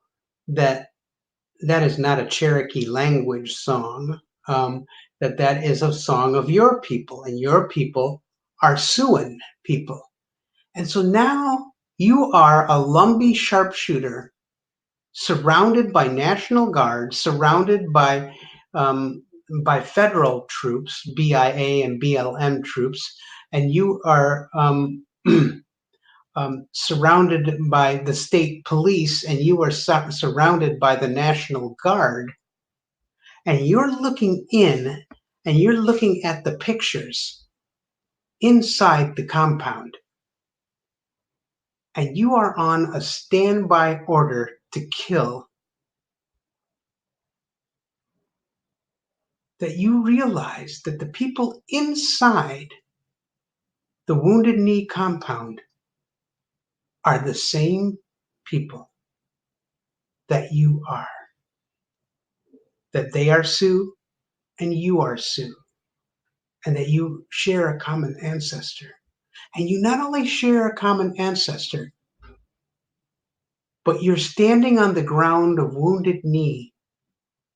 that that is not a Cherokee language song, that is a song of your people, and your people are Siouan people. And so now you are a Lumbi sharpshooter surrounded by National Guard, surrounded by federal troops, BIA and BLM troops, and you are surrounded by the state police, and you are surrounded by the National Guard, and you're looking in and you're looking at the pictures inside the compound, and you are on a standby order to kill, that you realize that the people inside the Wounded Knee compound are the same people that you are, that they are Sioux and you are Sioux, and that you share a common ancestor. And you not only share a common ancestor, but you're standing on the ground of Wounded Knee,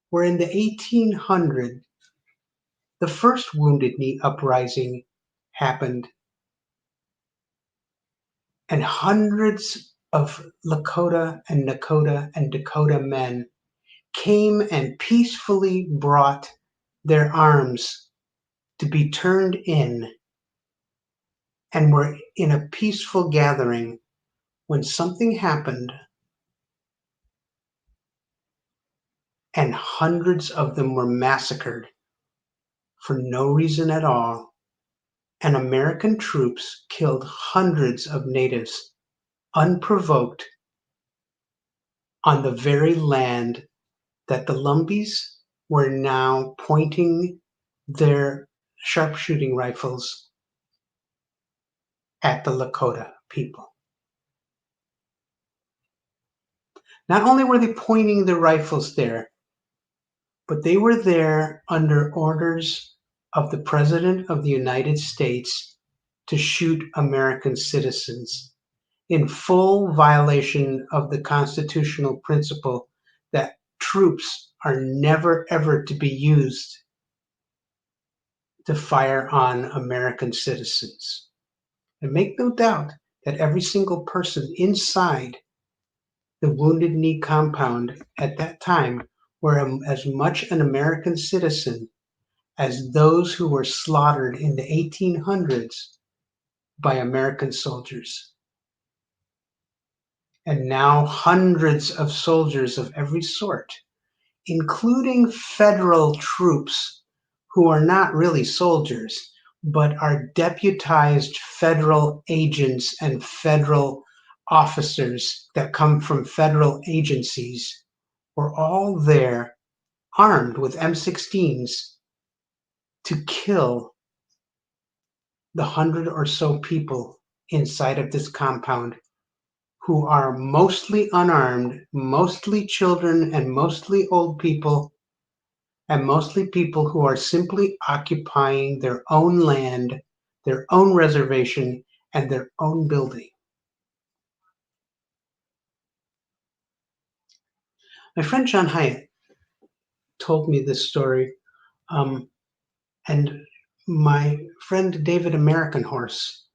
where in the 1800s, the first Wounded Knee uprising happened, and hundreds of Lakota and Nakota and Dakota men came and peacefully brought their arms to be turned in, and were in a peaceful gathering when something happened and hundreds of them were massacred for no reason at all, and American troops killed hundreds of natives unprovoked on the very land that the Lumbis were now pointing their sharpshooting rifles at the Lakota people. Not only were they pointing their rifles there, but they were there under orders of the President of the United States to shoot American citizens in full violation of the constitutional principle that troops are never ever to be used to fire on American citizens. And make no doubt that every single person inside the Wounded Knee compound at that time were as much an American citizen as those who were slaughtered in the 1800s by American soldiers. And now hundreds of soldiers of every sort, including federal troops who are not really soldiers, but are deputized federal agents and federal officers that come from federal agencies, were all there armed with M16s to kill the 100 or so people inside of this compound, who are mostly unarmed, mostly children and mostly old people, and mostly people who are simply occupying their own land, their own reservation, and their own building. My friend John Hyatt told me this story, and my friend David American Horse,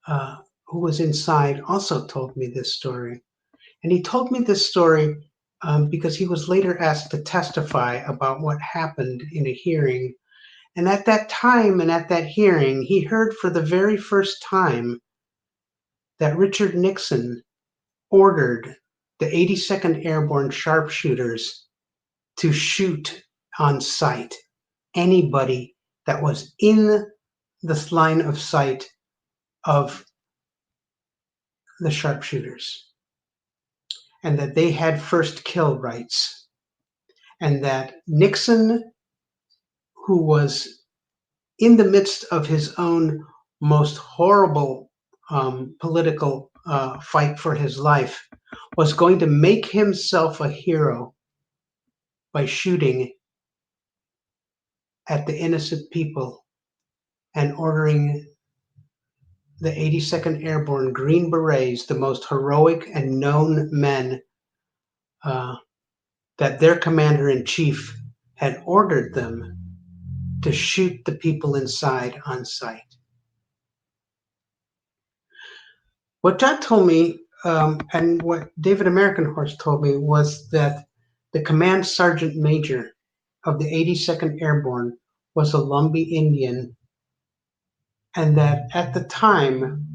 who was inside, also told me this story. And he told me this story because he was later asked to testify about what happened in a hearing. And at that time and at that hearing, he heard for the very first time that Richard Nixon ordered the 82nd Airborne sharpshooters to shoot on sight anybody that was in this line of sight of the sharpshooters, and that they had first kill rights, and that Nixon, who was in the midst of his own most horrible political fight for his life, was going to make himself a hero by shooting at the innocent people and ordering the 82nd Airborne Green Berets, the most heroic and known men, that their commander-in-chief had ordered them to shoot the people inside on sight. What John told me, and what David American Horse told me, was that the command sergeant major of the 82nd Airborne was a Lumbi Indian, and that at the time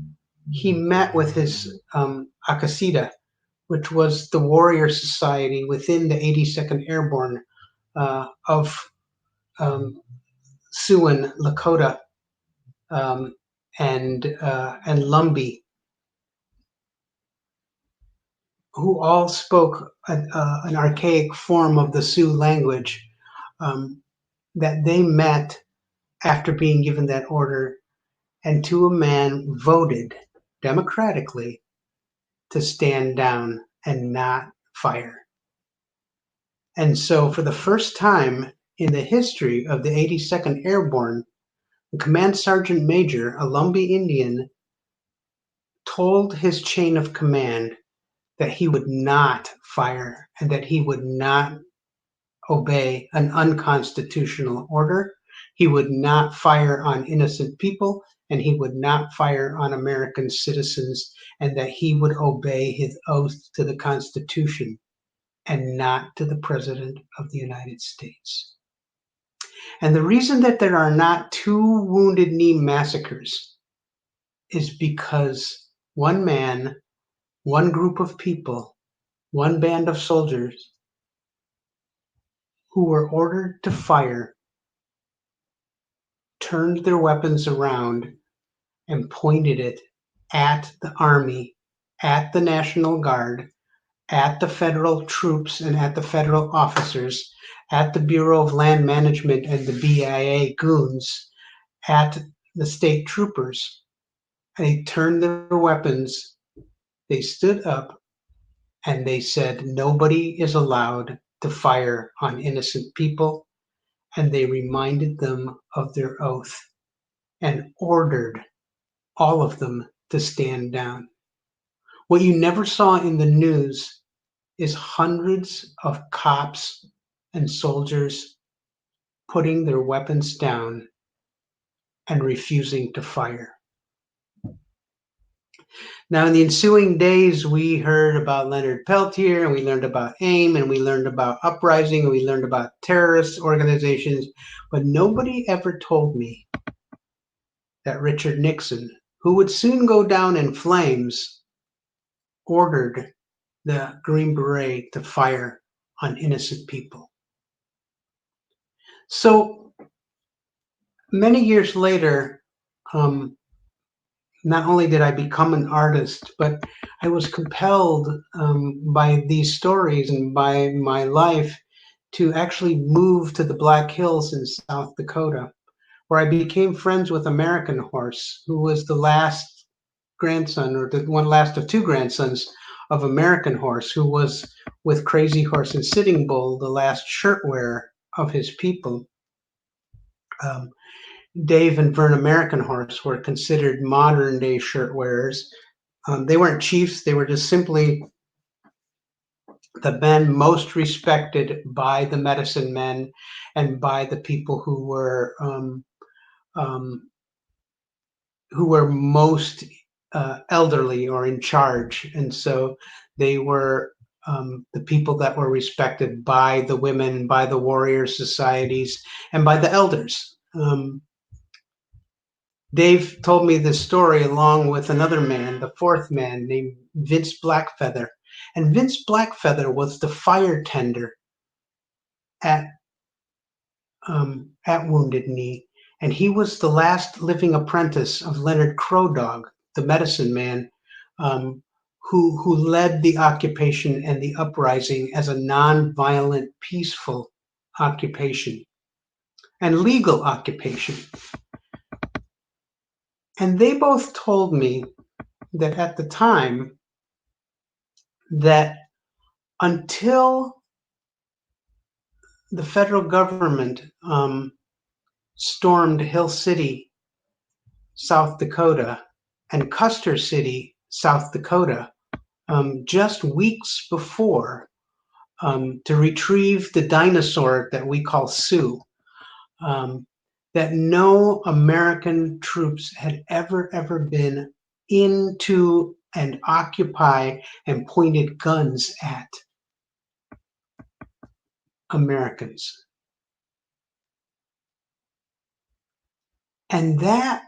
he met with his Akasita, which was the warrior society within the 82nd Airborne of Siouan, Lakota, and Lumbi, who all spoke an archaic form of the Sioux language, that they met after being given that order, and to a man voted democratically to stand down and not fire. And so for the first time in the history of the 82nd Airborne, the command sergeant major, a Lumbi Indian, told his chain of command that he would not fire and that he would not obey an unconstitutional order. He would not fire on innocent people, and he would not fire on American citizens, and that he would obey his oath to the Constitution and not to the President of the United States. And the reason that there are not 2 Wounded Knee massacres is because one man one group of people, one band of soldiers who were ordered to fire, turned their weapons around and pointed it at the army, at the National Guard, at the federal troops and at the federal officers, at the Bureau of Land Management and the BIA goons, at the state troopers. They turned their weapons, they stood up, and they said nobody is allowed to fire on innocent people, and they reminded them of their oath and ordered all of them to stand down. What you never saw in the news is hundreds of cops and soldiers putting their weapons down and refusing to fire. Now, in the ensuing days, we heard about Leonard Peltier, and we learned about AIM, and we learned about uprising, and we learned about terrorist organizations, but nobody ever told me that Richard Nixon, who would soon go down in flames, ordered the Green Beret to fire on innocent people. So many years later, not only did I become an artist, but I was compelled by these stories and by my life to actually move to the Black Hills in South Dakota, where I became friends with American Horse, who was the last grandson, or the one last of two grandsons of American Horse, who was with Crazy Horse and Sitting Bull, the last shirt wearer of his people. Dave and Vern American Horse were considered modern day shirt wearers. They weren't chiefs, they were just simply the men most respected by the medicine men and by the people who were most elderly or in charge. And so they were the people that were respected by the women, by the warrior societies, and by the elders. Dave told me this story along with another man, the fourth man named Vince Blackfeather. And Vince Blackfeather was the fire tender at Wounded Knee. And he was the last living apprentice of Leonard Crow Dog, the medicine man, who led the occupation and the uprising as a nonviolent, peaceful occupation and legal occupation. And they both told me that at the time, that until the federal government stormed Hill City, South Dakota, and Custer City, South Dakota, just weeks before, to retrieve the dinosaur that we call Sue, that no American troops had ever been into and occupy and pointed guns at Americans. And that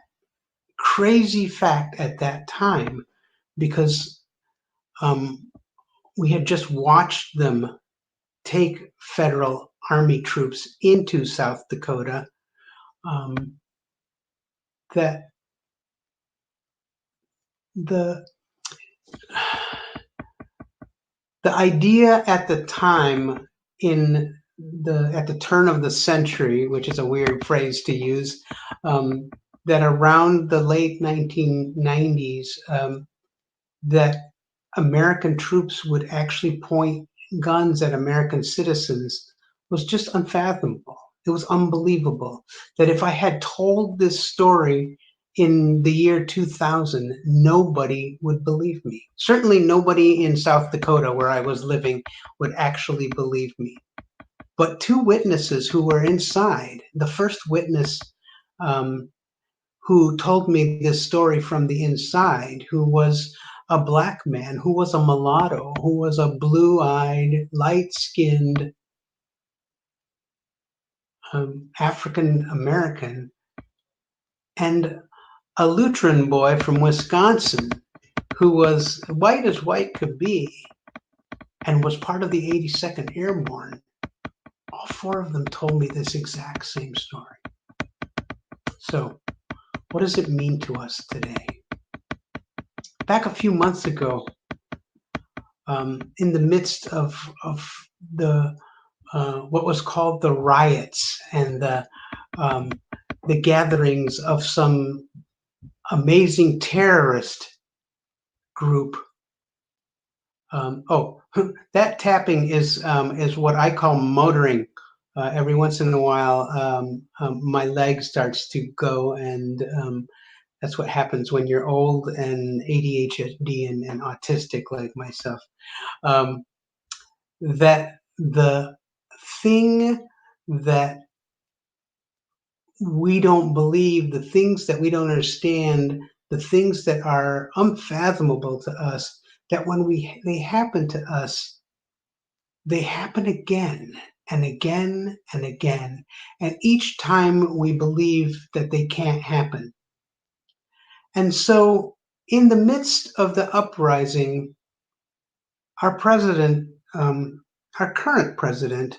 crazy fact at that time, because we had just watched them take federal army troops into South Dakota, that the idea at the time at the turn of the century, which is a weird phrase to use, that around the late 1990s, that American troops would actually point guns at American citizens was just unfathomable. It was unbelievable that if I had told this story in the year 2000, nobody would believe me. Certainly nobody in South Dakota, where I was living, would actually believe me. But two witnesses who were inside, the first witness who told me this story from the inside, who was a black man, who was a mulatto, who was a blue-eyed, light-skinned African American, and a Lutheran boy from Wisconsin who was white as white could be and was part of the 82nd Airborne, all four of them told me this exact same story. So, what does it mean to us today? Back a few months ago, in the midst of the what was called the riots and the gatherings of some amazing terrorist group. That tapping is what I call motoring. Every once in a while, my leg starts to go, and that's what happens when you're old and ADHD and autistic like myself. That the thing that we don't believe, the things that we don't understand, the things that are unfathomable to us, that when they happen to us, they happen again and again and again. And each time we believe that they can't happen. And so in the midst of the uprising, our president, our current president,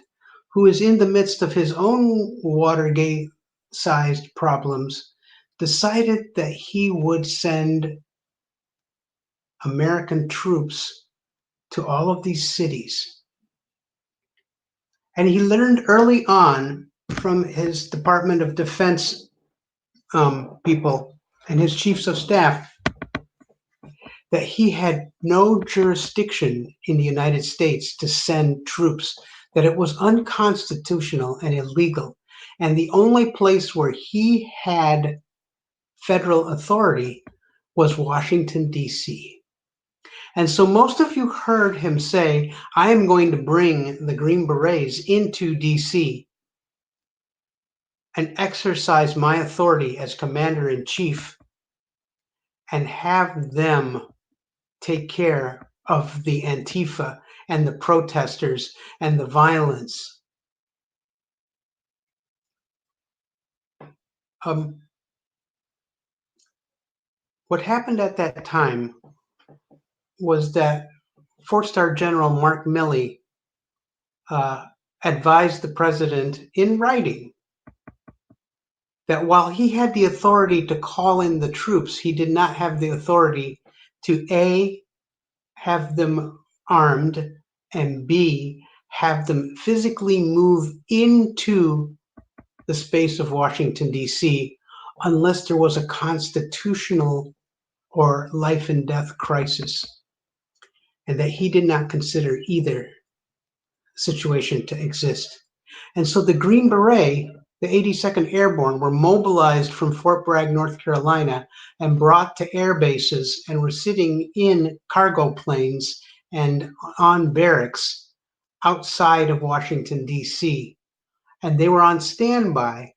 who is in the midst of his own Watergate-sized problems, decided that he would send American troops to all of these cities. And he learned early on from his Department of Defense people and his chiefs of staff that he had no jurisdiction in the United States to send troops, that it was unconstitutional and illegal. And the only place where he had federal authority was Washington, D.C. And so most of you heard him say, I am going to bring the Green Berets into D.C. and exercise my authority as commander-in-chief and have them take care of the Antifa and the protesters and the violence. What happened at that time was that four-star General Mark Milley advised the president in writing that while he had the authority to call in the troops, he did not have the authority to A, have them armed, and B, have them physically move into the space of Washington, D.C., unless there was a constitutional or life and death crisis, and that he did not consider either situation to exist. And so the Green Beret, the 82nd Airborne, were mobilized from Fort Bragg, North Carolina, and brought to air bases and were sitting in cargo planes and on barracks outside of Washington, D.C. And they were on standby,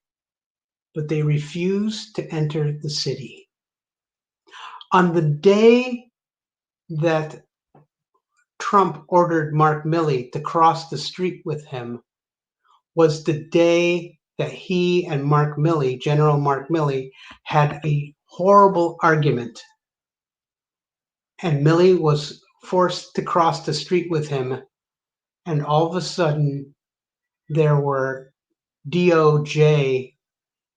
but they refused to enter the city. On the day that Trump ordered Mark Milley to cross the street with him was the day that he and Mark Milley, General Mark Milley, had a horrible argument. And Milley was forced to cross the street with him. And all of a sudden, there were DOJ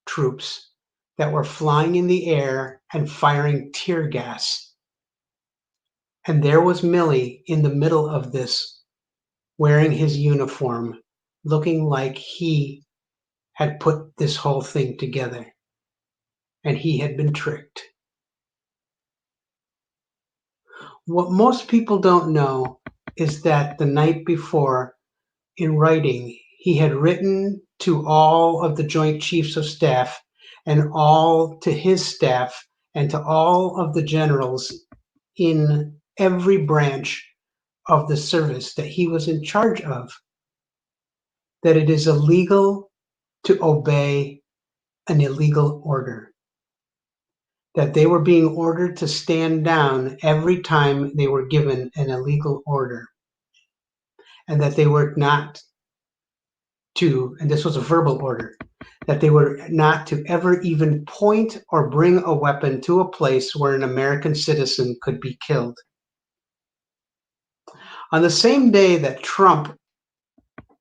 troops that were flying in the air and firing tear gas. And there was Milley in the middle of this, wearing his uniform, looking like he had put this whole thing together. And he had been tricked. What most people don't know is that the night before, in writing, he had written to all of the Joint Chiefs of Staff and all to his staff and to all of the generals in every branch of the service that he was in charge of, that it is illegal to obey an illegal order, that they were being ordered to stand down every time they were given an illegal order, and that they were not and this was a verbal order, that they were not to ever even point or bring a weapon to a place where an American citizen could be killed. On the same day that Trump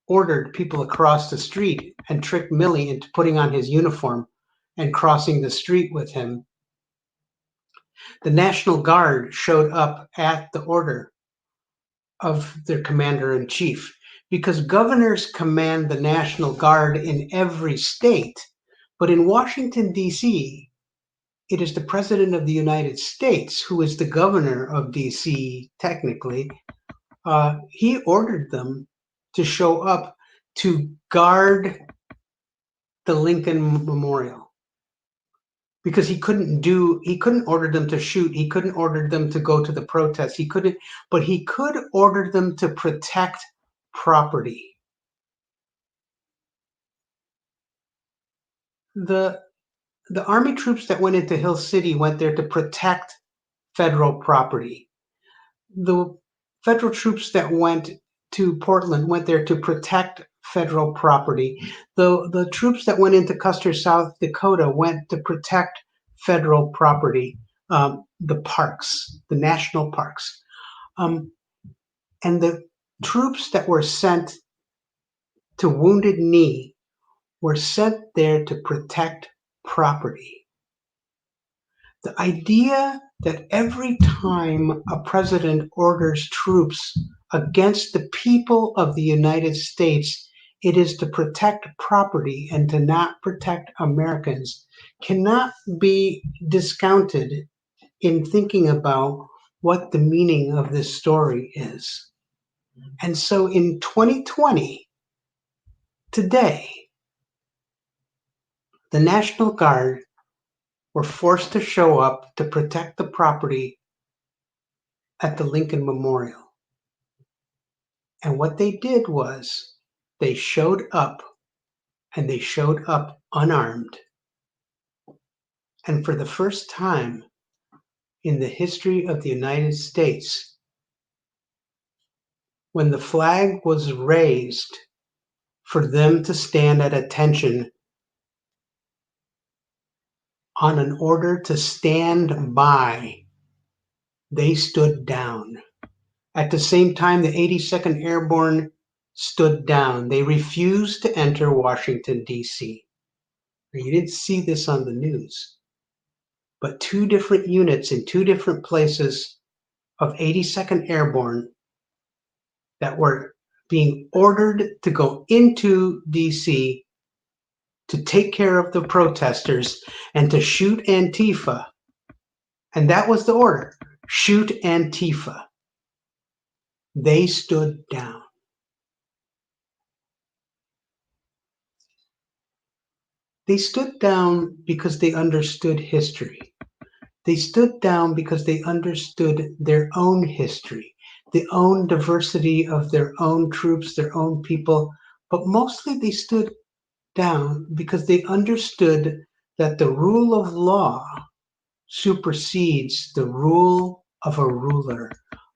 ordered people across the street and tricked Milley into putting on his uniform and crossing the street with him, the National Guard showed up at the order of their commander-in-chief, because governors command the National Guard in every state. But in Washington, D.C., it is the President of the United States who is the governor of D.C., technically. He ordered them to show up to guard the Lincoln Memorial, because he couldn't order them to shoot, he couldn't order them to go to the protest, but he could order them to protect property. The Army troops that went into Hill City went there to protect federal property. The federal troops that went to Portland went there to protect federal property. The troops that went into Custer, South Dakota, went to protect federal property, the parks, the national parks. And the troops that were sent to Wounded Knee were sent there to protect property. The idea that every time a president orders troops against the people of the United States, it is to protect property and to not protect Americans cannot be discounted in thinking about what the meaning of this story is. And so in 2020, today, the National Guard were forced to show up to protect the property at the Lincoln Memorial. And what they did was they showed up, and they showed up unarmed. And for the first time in the history of the United States, when the flag was raised for them to stand at attention on an order to stand by, they stood down. At the same time, the 82nd Airborne stood down. They refused to enter Washington, D.C. You didn't see this on the news, but two different units in two different places of 82nd Airborne that were being ordered to go into D.C. to take care of the protesters and to shoot Antifa. And that was the order: shoot Antifa. They stood down. They stood down because they understood history. They stood down because they understood their own history, the own diversity of their own troops, their own people. But mostly they stood down because they understood that the rule of law supersedes the rule of a ruler,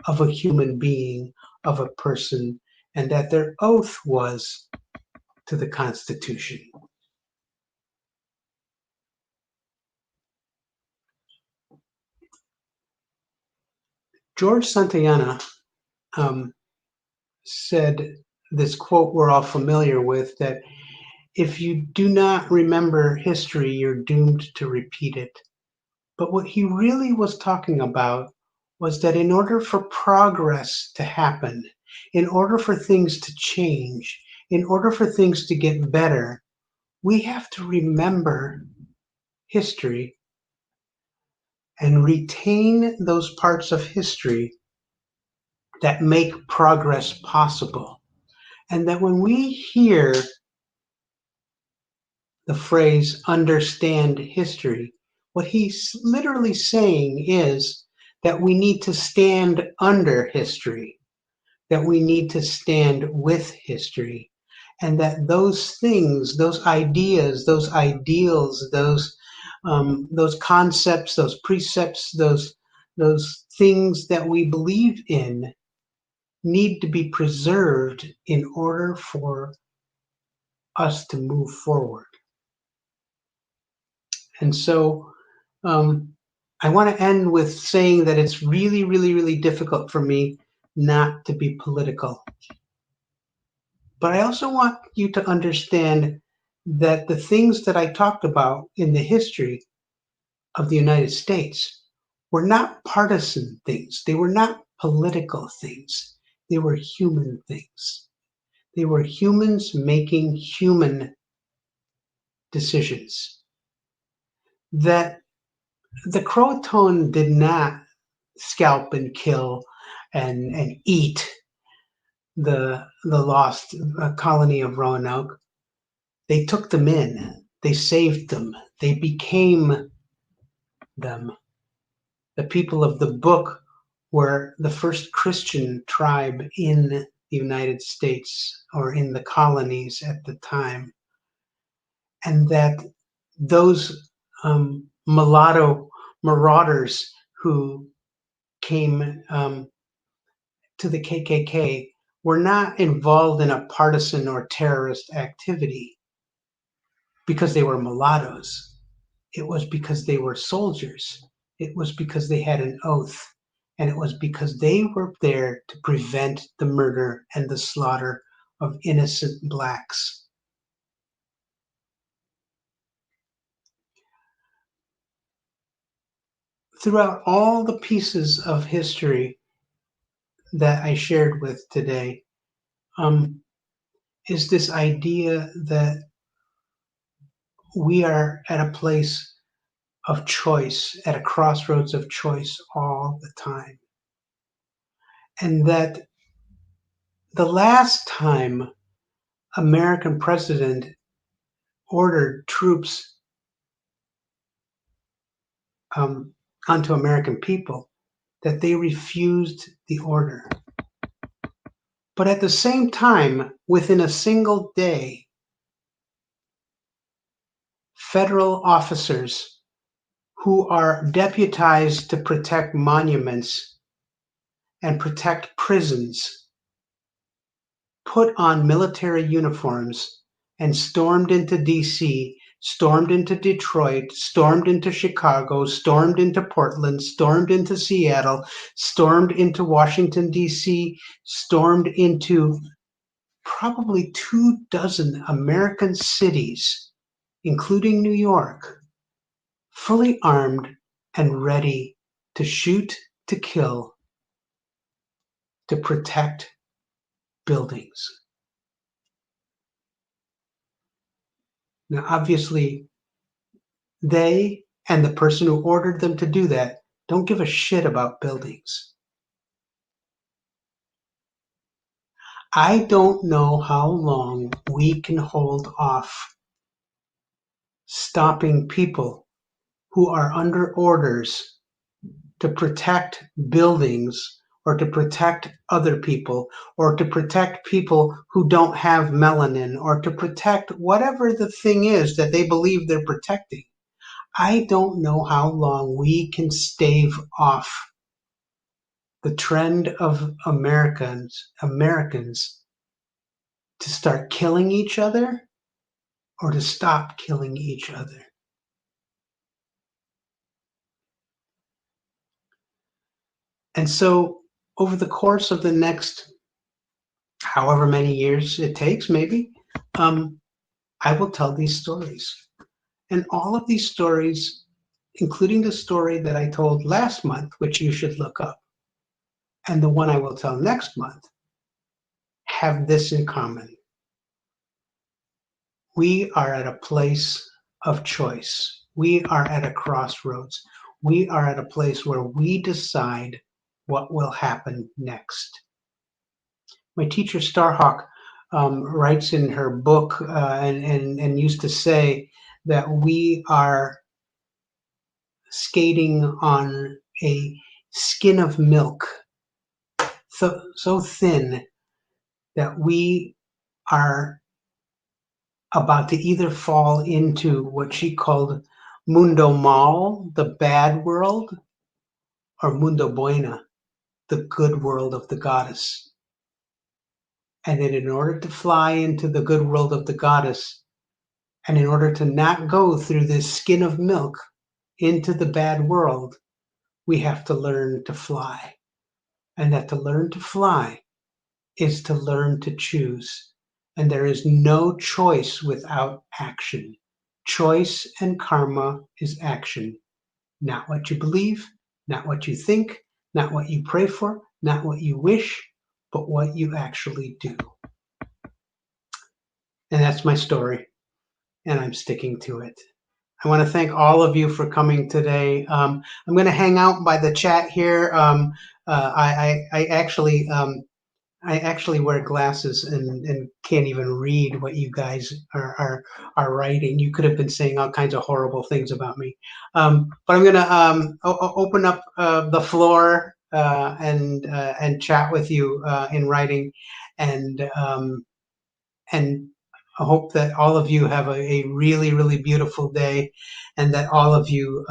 of a human being, of a person, and that their oath was to the Constitution. George Santayana said this quote we're all familiar with, that if you do not remember history, you're doomed to repeat it. But what he really was talking about was that in order for progress to happen, in order for things to change, in order for things to get better, we have to remember history and retain those parts of history that make progress possible. And that when we hear the phrase understand history, what he's literally saying is that we need to stand under history, that we need to stand with history, and that those things, those ideas, those ideals, those concepts, those precepts, those things that we believe in need to be preserved in order for us to move forward. And so I want to end with saying that it's really, really, really difficult for me not to be political. But I also want you to understand that the things that I talked about in the history of the United States were not partisan things. They were not political things. They were human things. They were humans making human decisions. That the Croatoan did not scalp and kill and eat the lost colony of Roanoke. They took them in. They saved them. They became them. The people of the book were the first Christian tribe in the United States or in the colonies at the time. And that those mulatto marauders who came to the KKK were not involved in a partisan or terrorist activity because they were mulattoes. It was because they were soldiers. It was because they had an oath. And it was because they were there to prevent the murder and the slaughter of innocent blacks. Throughout all the pieces of history that I shared with today, is this idea that we are at a place of choice, at a crossroads of choice all the time. And that the last time American president ordered troops onto American people, that they refused the order. But at the same time, within a single day, federal officers who are deputized to protect monuments and protect prisons put on military uniforms and stormed into DC, stormed into Detroit, stormed into Chicago, stormed into Portland, stormed into Seattle, stormed into Washington, DC, stormed into probably 24 American cities, including New York, fully armed and ready to shoot, to kill, to protect buildings. Now, obviously, they and the person who ordered them to do that don't give a shit about buildings. I don't know how long we can hold off stopping people who are under orders to protect buildings or to protect other people or to protect people who don't have melanin or to protect whatever the thing is that they believe they're protecting. I don't know how long we can stave off the trend of Americans to start killing each other or to stop killing each other. And so over the course of the next however many years it takes, maybe, I will tell these stories. And all of these stories, including the story that I told last month, which you should look up, and the one I will tell next month, have this in common. We are at a place of choice. We are at a crossroads. We are at a place where we decide what will happen next. My teacher Starhawk writes in her book and used to say that we are skating on a skin of milk, so thin that we are about to either fall into what she called Mundo Mal, the bad world, or Mundo Buena, the good world of the goddess. And then in order to fly into the good world of the goddess, and in order to not go through this skin of milk into the bad world, we have to learn to fly. And that to learn to fly is to learn to choose. And there is no choice without action. Choice and karma is action. Not what you believe, not what you think, not what you pray for, not what you wish, but what you actually do. And that's my story, and I'm sticking to it. I want to thank all of you for coming today. I'm going to hang out by the chat here. I actually wear glasses and can't even read what you guys are writing. You could have been saying all kinds of horrible things about me. But I'm going to open up the floor and chat with you in writing, and and I hope that all of you have a really, really beautiful day, and that all of you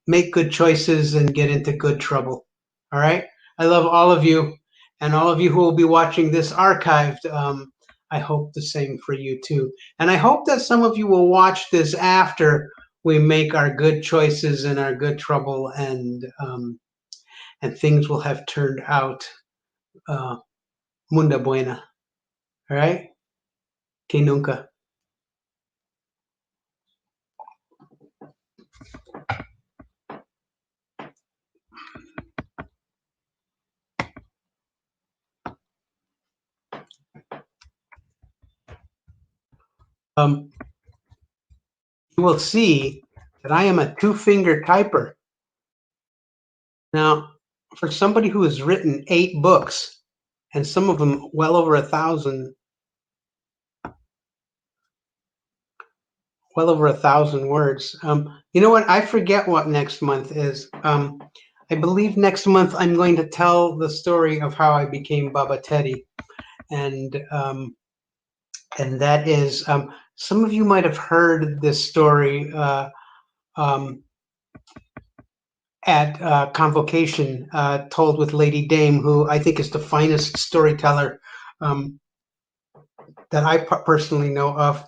make good choices and get into good trouble. All right? I love all of you, and all of you who will be watching this archived. I hope the same for you too. And I hope that some of you will watch this after we make our good choices and our good trouble, and things will have turned out munda buena. All right? Que nunca. You will see that I am a two-finger typer. Now, for somebody who has written 8 books, and some of them well over 1,000, words. You know what? I forget what next month is. I believe next month I'm going to tell the story of how I became Baba Teddy, and that is some of you might have heard this story at Convocation, told with Lady Dame, who I think is the finest storyteller that I personally know of,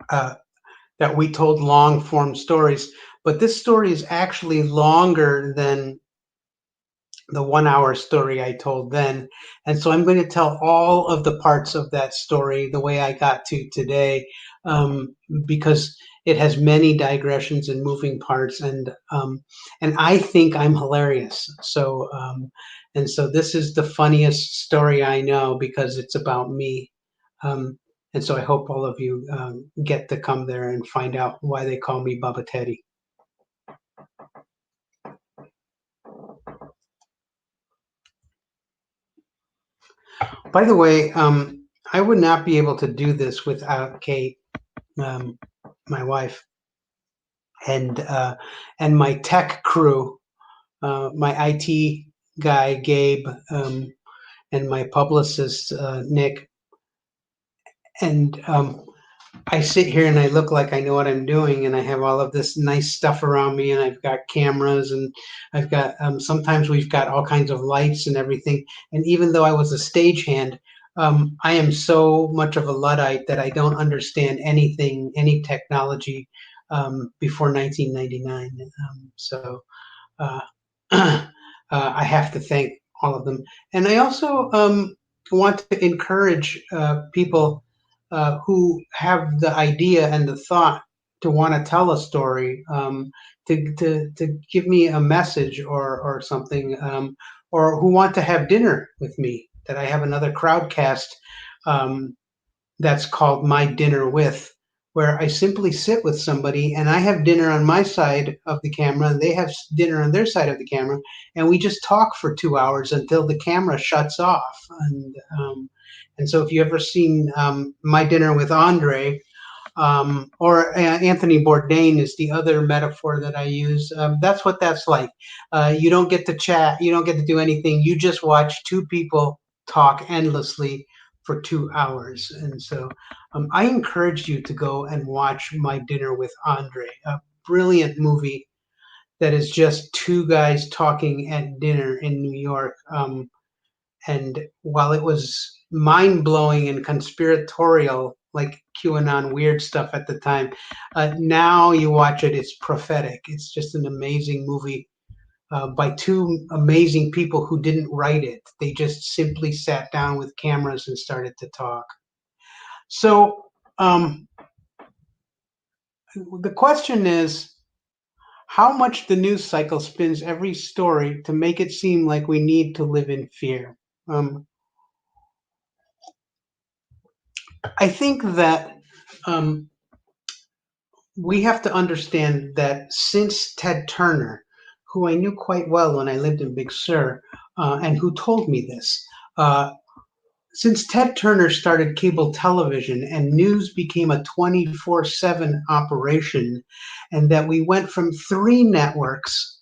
that we told long form stories. But this story is actually longer than the 1 hour story I told then. And so I'm going to tell all of the parts of that story the way I got to today, because it has many digressions and moving parts, and I think I'm hilarious. So and so this is the funniest story I know because it's about me. And so I hope all of you get to come there and find out why they call me Baba Teddy. By the way, I would not be able to do this without Kate, my wife, and my tech crew, my IT guy Gabe, and my publicist Nick. And I sit here and I look like I know what I'm doing, and I have all of this nice stuff around me, and I've got cameras, and I've got sometimes we've got all kinds of lights and everything. And even though I was a stagehand, I am so much of a Luddite that I don't understand anything, any technology before 1999. So I have to thank all of them, and I also want to encourage people who have the idea and the thought to want to tell a story, to give me a message or something, or who want to have dinner with me. That I have another crowdcast that's called My Dinner With, where I simply sit with somebody and I have dinner on my side of the camera and they have dinner on their side of the camera, and we just talk for 2 hours until the camera shuts off. And so if you ever seen My Dinner with Andre, or Anthony Bourdain is the other metaphor that I use. That's what that's like. You don't get to chat. You don't get to do anything. You just watch two people talk endlessly for 2 hours. And so I encourage you to go and watch My Dinner with Andre, a brilliant movie that is just two guys talking at dinner in New York. And while it was mind-blowing and conspiratorial, like QAnon weird stuff at the time, now you watch it, it's prophetic. It's just an amazing movie by two amazing people who didn't write it. They just simply sat down with cameras and started to talk. So the question is, how much the news cycle spins every story to make it seem like we need to live in fear. I think that we have to understand that since Ted Turner, who I knew quite well when I lived in Big Sur, and who told me this, since Ted Turner started cable television and news became a 24/7 operation, and that we went from 3 networks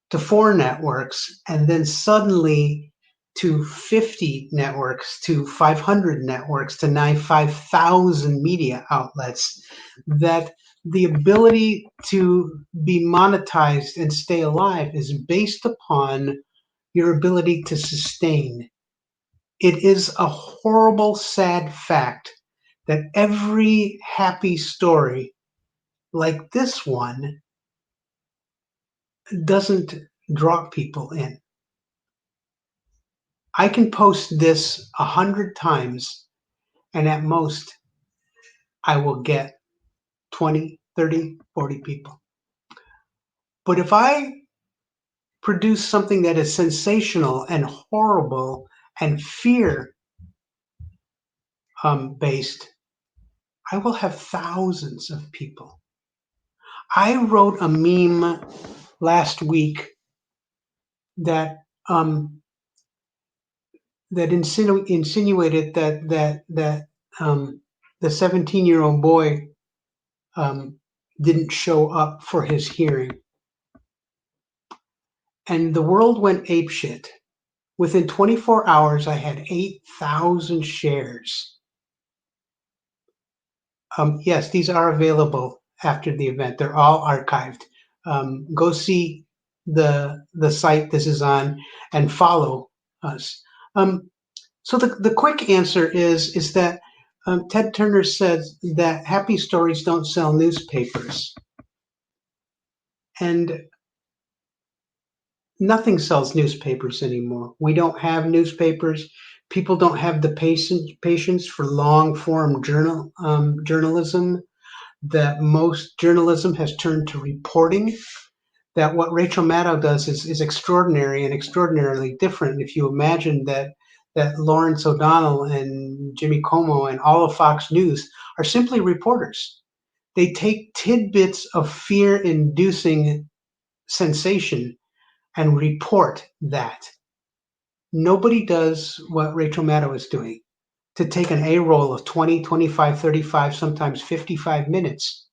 to 4 networks, and then suddenly to 50 networks, to 500 networks, to now 5,000 media outlets, that the ability to be monetized and stay alive is based upon your ability to sustain. It is a horrible, sad fact that every happy story like this one doesn't draw people in. I can post this 100 times, and at most, I will get 20, 30, 40 people. But if I produce something that is sensational and horrible and fear based, I will have thousands of people. I wrote a meme last week that insinuated that the 17-year-old boy didn't show up for his hearing, and the world went apeshit. Within 24 hours, I had 8,000 shares. Yes, these are available after the event. They're all archived. Go see the site this is on and follow us. So the quick answer is that Ted Turner says that happy stories don't sell newspapers, and nothing sells newspapers anymore. We don't have newspapers. People don't have the patience for long form journalism. That most journalism has turned to reporting. That what Rachel Maddow does is extraordinary and extraordinarily different. If you imagine that Lawrence O'Donnell and Jimmy Como and all of Fox News are simply reporters. They take tidbits of fear-inducing sensation and report that. Nobody does what Rachel Maddow is doing, to take an A roll of 20, 25, 35, sometimes 55 minutes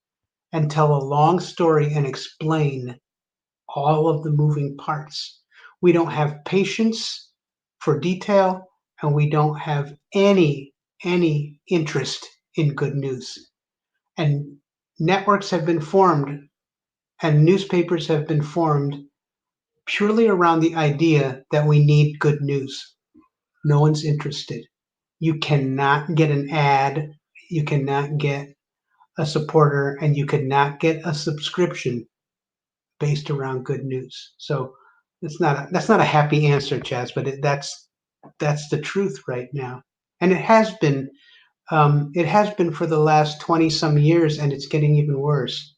and tell a long story and explain all of the moving parts. We don't have patience for detail, and we don't have any interest in good news. And networks have been formed and newspapers have been formed purely around the idea that we need good news. No one's interested. You cannot get an ad, you cannot get a supporter, and you cannot get a subscription based around good news. So that's not a happy answer, Chaz, but that's the truth right now, and it has been for the last 20 some years, and it's getting even worse.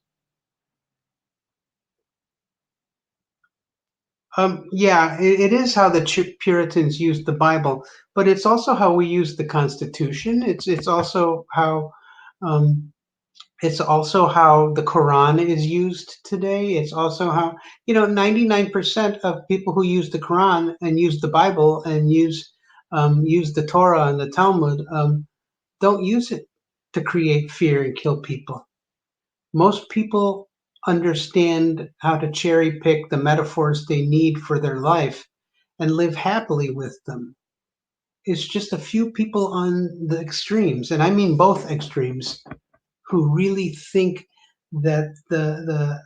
Yeah, it is how the Puritans used the Bible, but it's also how we use the Constitution. Um, it's also how the Quran is used today. It's also how 99% of people who use the Quran and use the Bible and use the Torah and the Talmud don't use it to create fear and kill people. Most people understand how to cherry pick the metaphors they need for their life and live happily with them. It's just a few people on the extremes, and I mean both extremes, who really think that the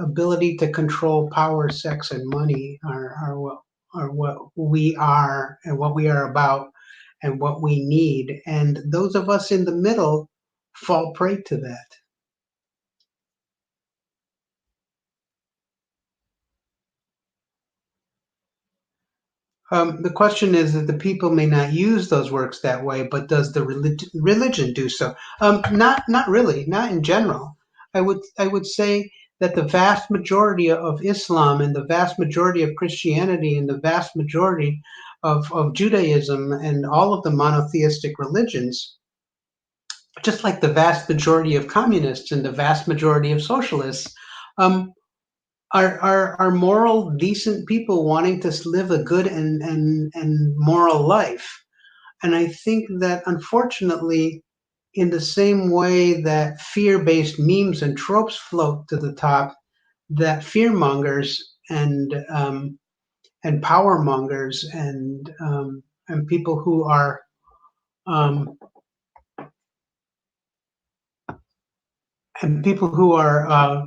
ability to control power, sex, and money or what we are and what we are about and what we need. And those of us in the middle fall prey to that. The question is that the people may not use those works that way, but does the religion do so? Not really, not in general. I would say that the vast majority of Islam and the vast majority of Christianity and the vast majority of Judaism and all of the monotheistic religions, just like the vast majority of communists and the vast majority of socialists, um, are moral, decent people wanting to live a good and moral life. And I think that unfortunately, in the same way that fear-based memes and tropes float to the top, that fearmongers and power mongers and people who are um, and people who are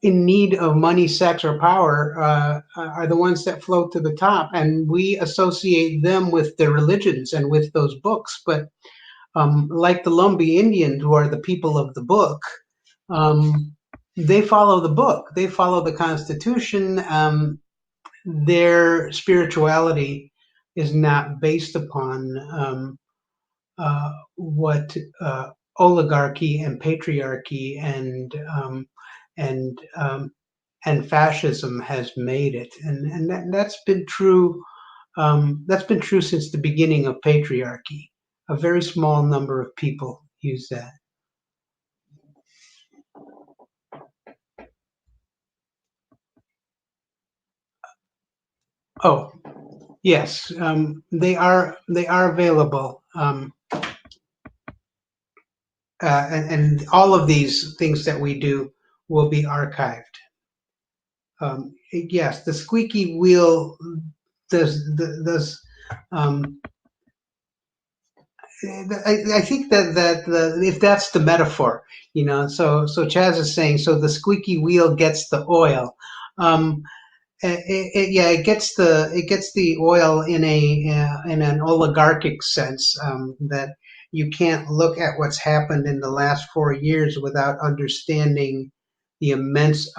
in need of money, sex, or power are the ones that float to the top, and we associate them with their religions and with those books. But like the Lumbi Indians, who are the people of the book, um, they follow the book. They follow the Constitution. Their spirituality is not based upon what oligarchy and patriarchy and and fascism has made it, and that's been true. That's been true since the beginning of patriarchy. A very small number of people use that. Oh, yes, they are available, and all of these things that we do will be archived. Yes, the squeaky wheel does. Um, I think that if that's the metaphor, so Chaz is saying, so the squeaky wheel gets the oil. Um, yeah, it gets the oil in an oligarchic sense, that you can't look at what's happened in the last 4 years without understanding the immense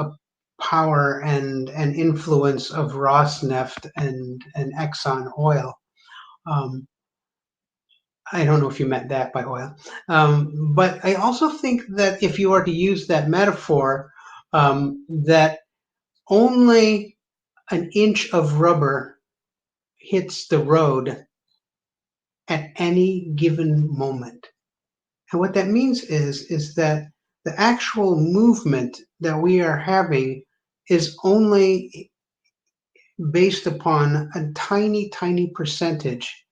power and influence of Rosneft and Exxon Oil. Um, I don't know if you meant that by oil, but I also think that if you are to use that metaphor, that only an inch of rubber hits the road at any given moment. And what that means is that the actual movement that we are having is only based upon a tiny, tiny percentage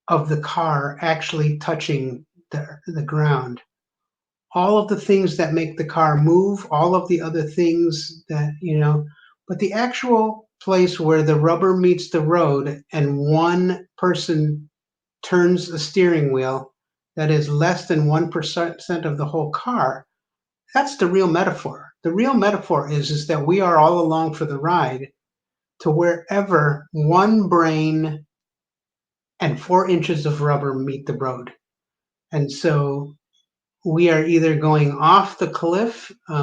of the car actually touching the ground. All of the things that make the car move, all of the other things but the actual place where the rubber meets the road and one person turns the steering wheel, that is less than 1% of the whole car. That's the real metaphor. The real metaphor is that we are all along for the ride to wherever one brain and 4 inches of rubber meet the road. And so we are either going off the cliff, or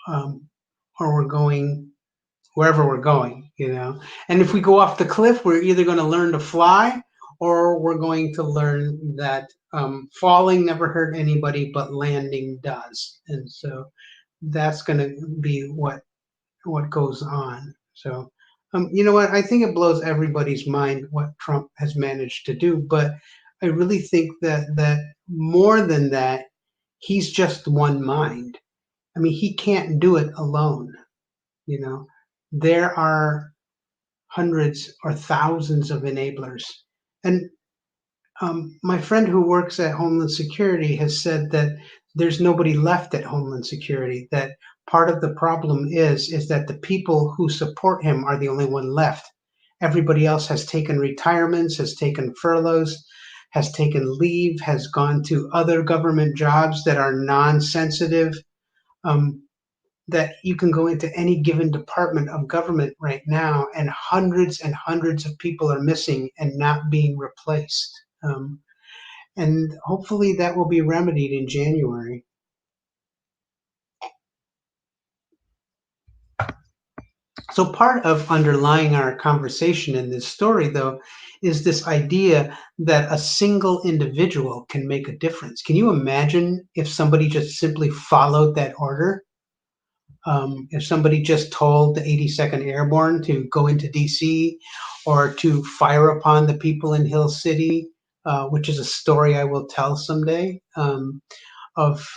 um, we're going wherever we're going. And if we go off the cliff, we're either going to learn to fly, or we're going to learn that falling never hurt anybody, but landing does. And so that's going to be what goes on. So, you know what? I think it blows everybody's mind what Trump has managed to do, but I really think that more than that, he's just one mind. I mean, he can't do it alone. You know, there are hundreds or thousands of enablers, and my friend who works at Homeland Security has said that there's nobody left at Homeland Security. That part of the problem is that the people who support him are the only one left. Everybody else has taken retirements, has taken furloughs, has taken leave, has gone to other government jobs that are non-sensitive. Um, that you can go into any given department of government right now, and hundreds of people are missing and not being replaced. And hopefully that will be remedied in January. So part of underlying our conversation in this story, though, is this idea that a single individual can make a difference. Can you imagine if somebody just simply followed that order? If somebody just told the 82nd Airborne to go into DC or to fire upon the people in Hill City, which is a story I will tell someday, of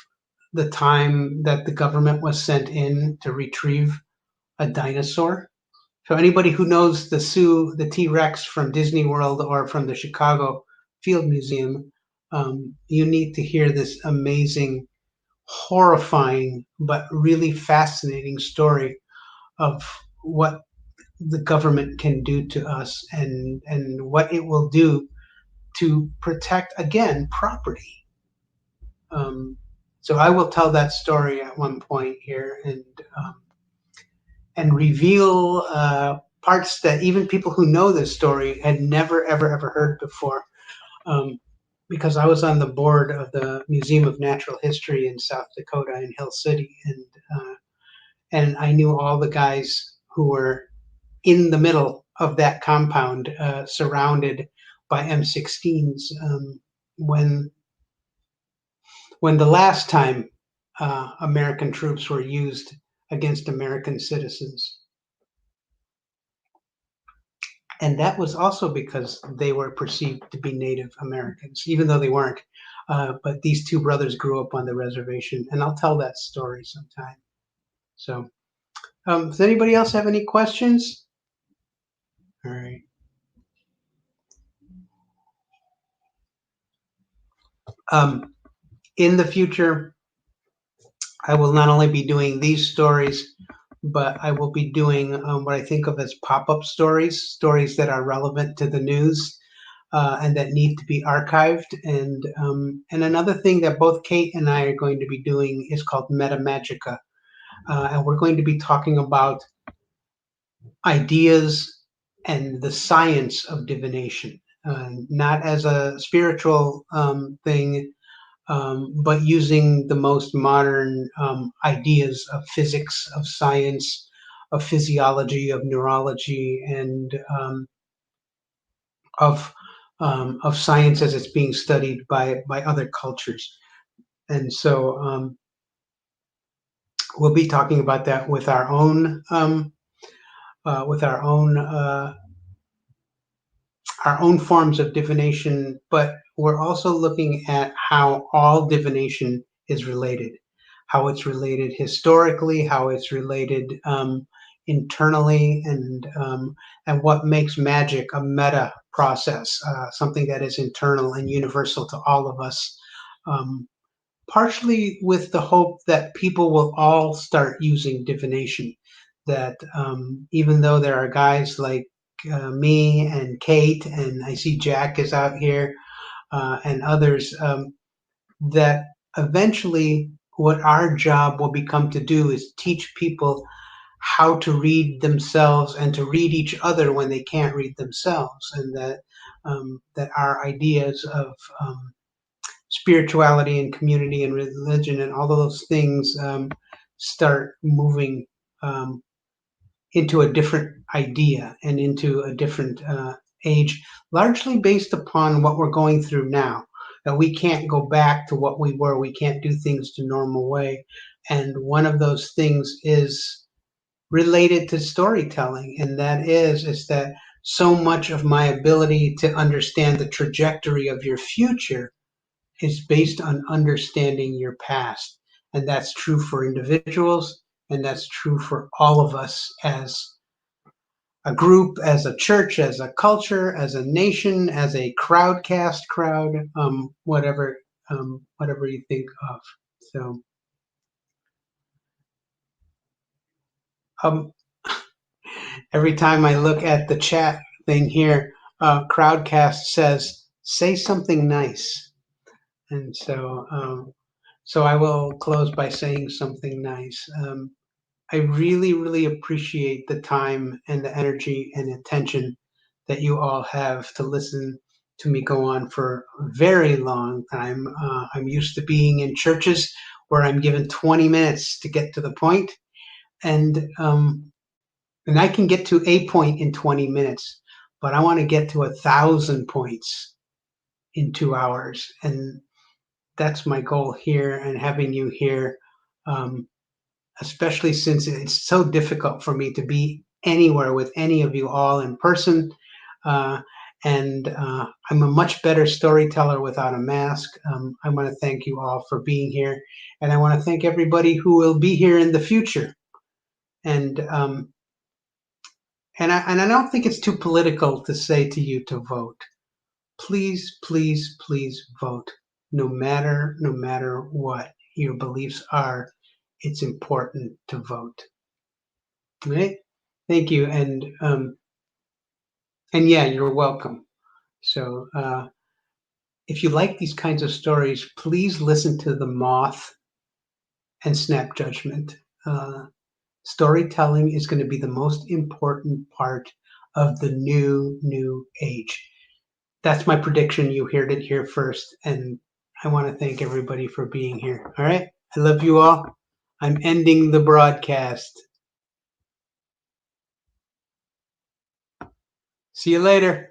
the time that the government was sent in to retrieve a dinosaur. So anybody who knows the T-Rex from Disney World or from the Chicago Field Museum, you need to hear this amazing, horrifying, but really fascinating story of what the government can do to us, and what it will do to protect, again, property. Um, so I will tell that story at one point here, and reveal parts that even people who know this story had never, ever, ever heard before. Um, because I was on the board of the Museum of Natural History in South Dakota in Hill City, and I knew all the guys who were in the middle of that compound, surrounded by M16s, when when the last time American troops were used against American citizens. And that was also because they were perceived to be Native Americans, even though they weren't. But these two brothers grew up on the reservation, and I'll tell that story sometime. So, does anybody else have any questions? All right. In the future, I will not only be doing these stories, but I will be doing what I think of as pop-up stories, stories that are relevant to the news, and that need to be archived. And another thing that both Kate and I are going to be doing is called Meta Magica, and we're going to be talking about ideas and the science of divination, not as a spiritual thing, but using the most modern ideas of physics, of science, of physiology, of neurology, and of science as it's being studied by other cultures. And so we'll be talking about that with our own with our own forms of divination, but we're also looking at how all divination is related, how it's related historically, how it's related internally, and what makes magic a meta process, something that is internal and universal to all of us. Partially with the hope that people will all start using divination. That even though there are guys like me and Kate, and I see Jack is out here, and others, that eventually what our job will become to do is teach people how to read themselves and to read each other when they can't read themselves, and that our ideas of spirituality and community and religion and all of those things start moving um, into a different idea and into a different age, largely based upon what we're going through now. That we can't go back to what we were. We can't do things the normal way. And one of those things is related to storytelling, and that is that so much of my ability to understand the trajectory of your future is based on understanding your past. And that's true for individuals, and that's true for all of us as a group, as a church, as a culture, as a nation, as a crowdcast crowd, whatever you think of. So, um, every time I look at the chat thing here, Crowdcast says, "Say something nice," and so I will close by saying something nice. I really, really appreciate the time and the energy and attention that you all have to listen to me go on for a very long time. I'm used to being in churches where I'm given 20 minutes to get to the point, and and I can get to a point in 20 minutes, but I want to get to 1,000 points in 2 hours, and that's my goal here. And having you here. Um, Especially since it's so difficult for me to be anywhere with any of you all in person. Uh, and I'm a much better storyteller without a mask. I want to thank you all for being here. And I want to thank everybody who will be here in the future. And I don't think it's too political to say to you to vote. Please, please, please vote. No matter what your beliefs are, it's important to vote. Right? Thank you, and yeah, you're welcome. So, if you like these kinds of stories, please listen to The Moth and Snap Judgment. Uh, Storytelling is going to be the most important part of the new age. That's my prediction. You heard it here first, and I want to thank everybody for being here. All right, I love you all. I'm ending the broadcast. See you later.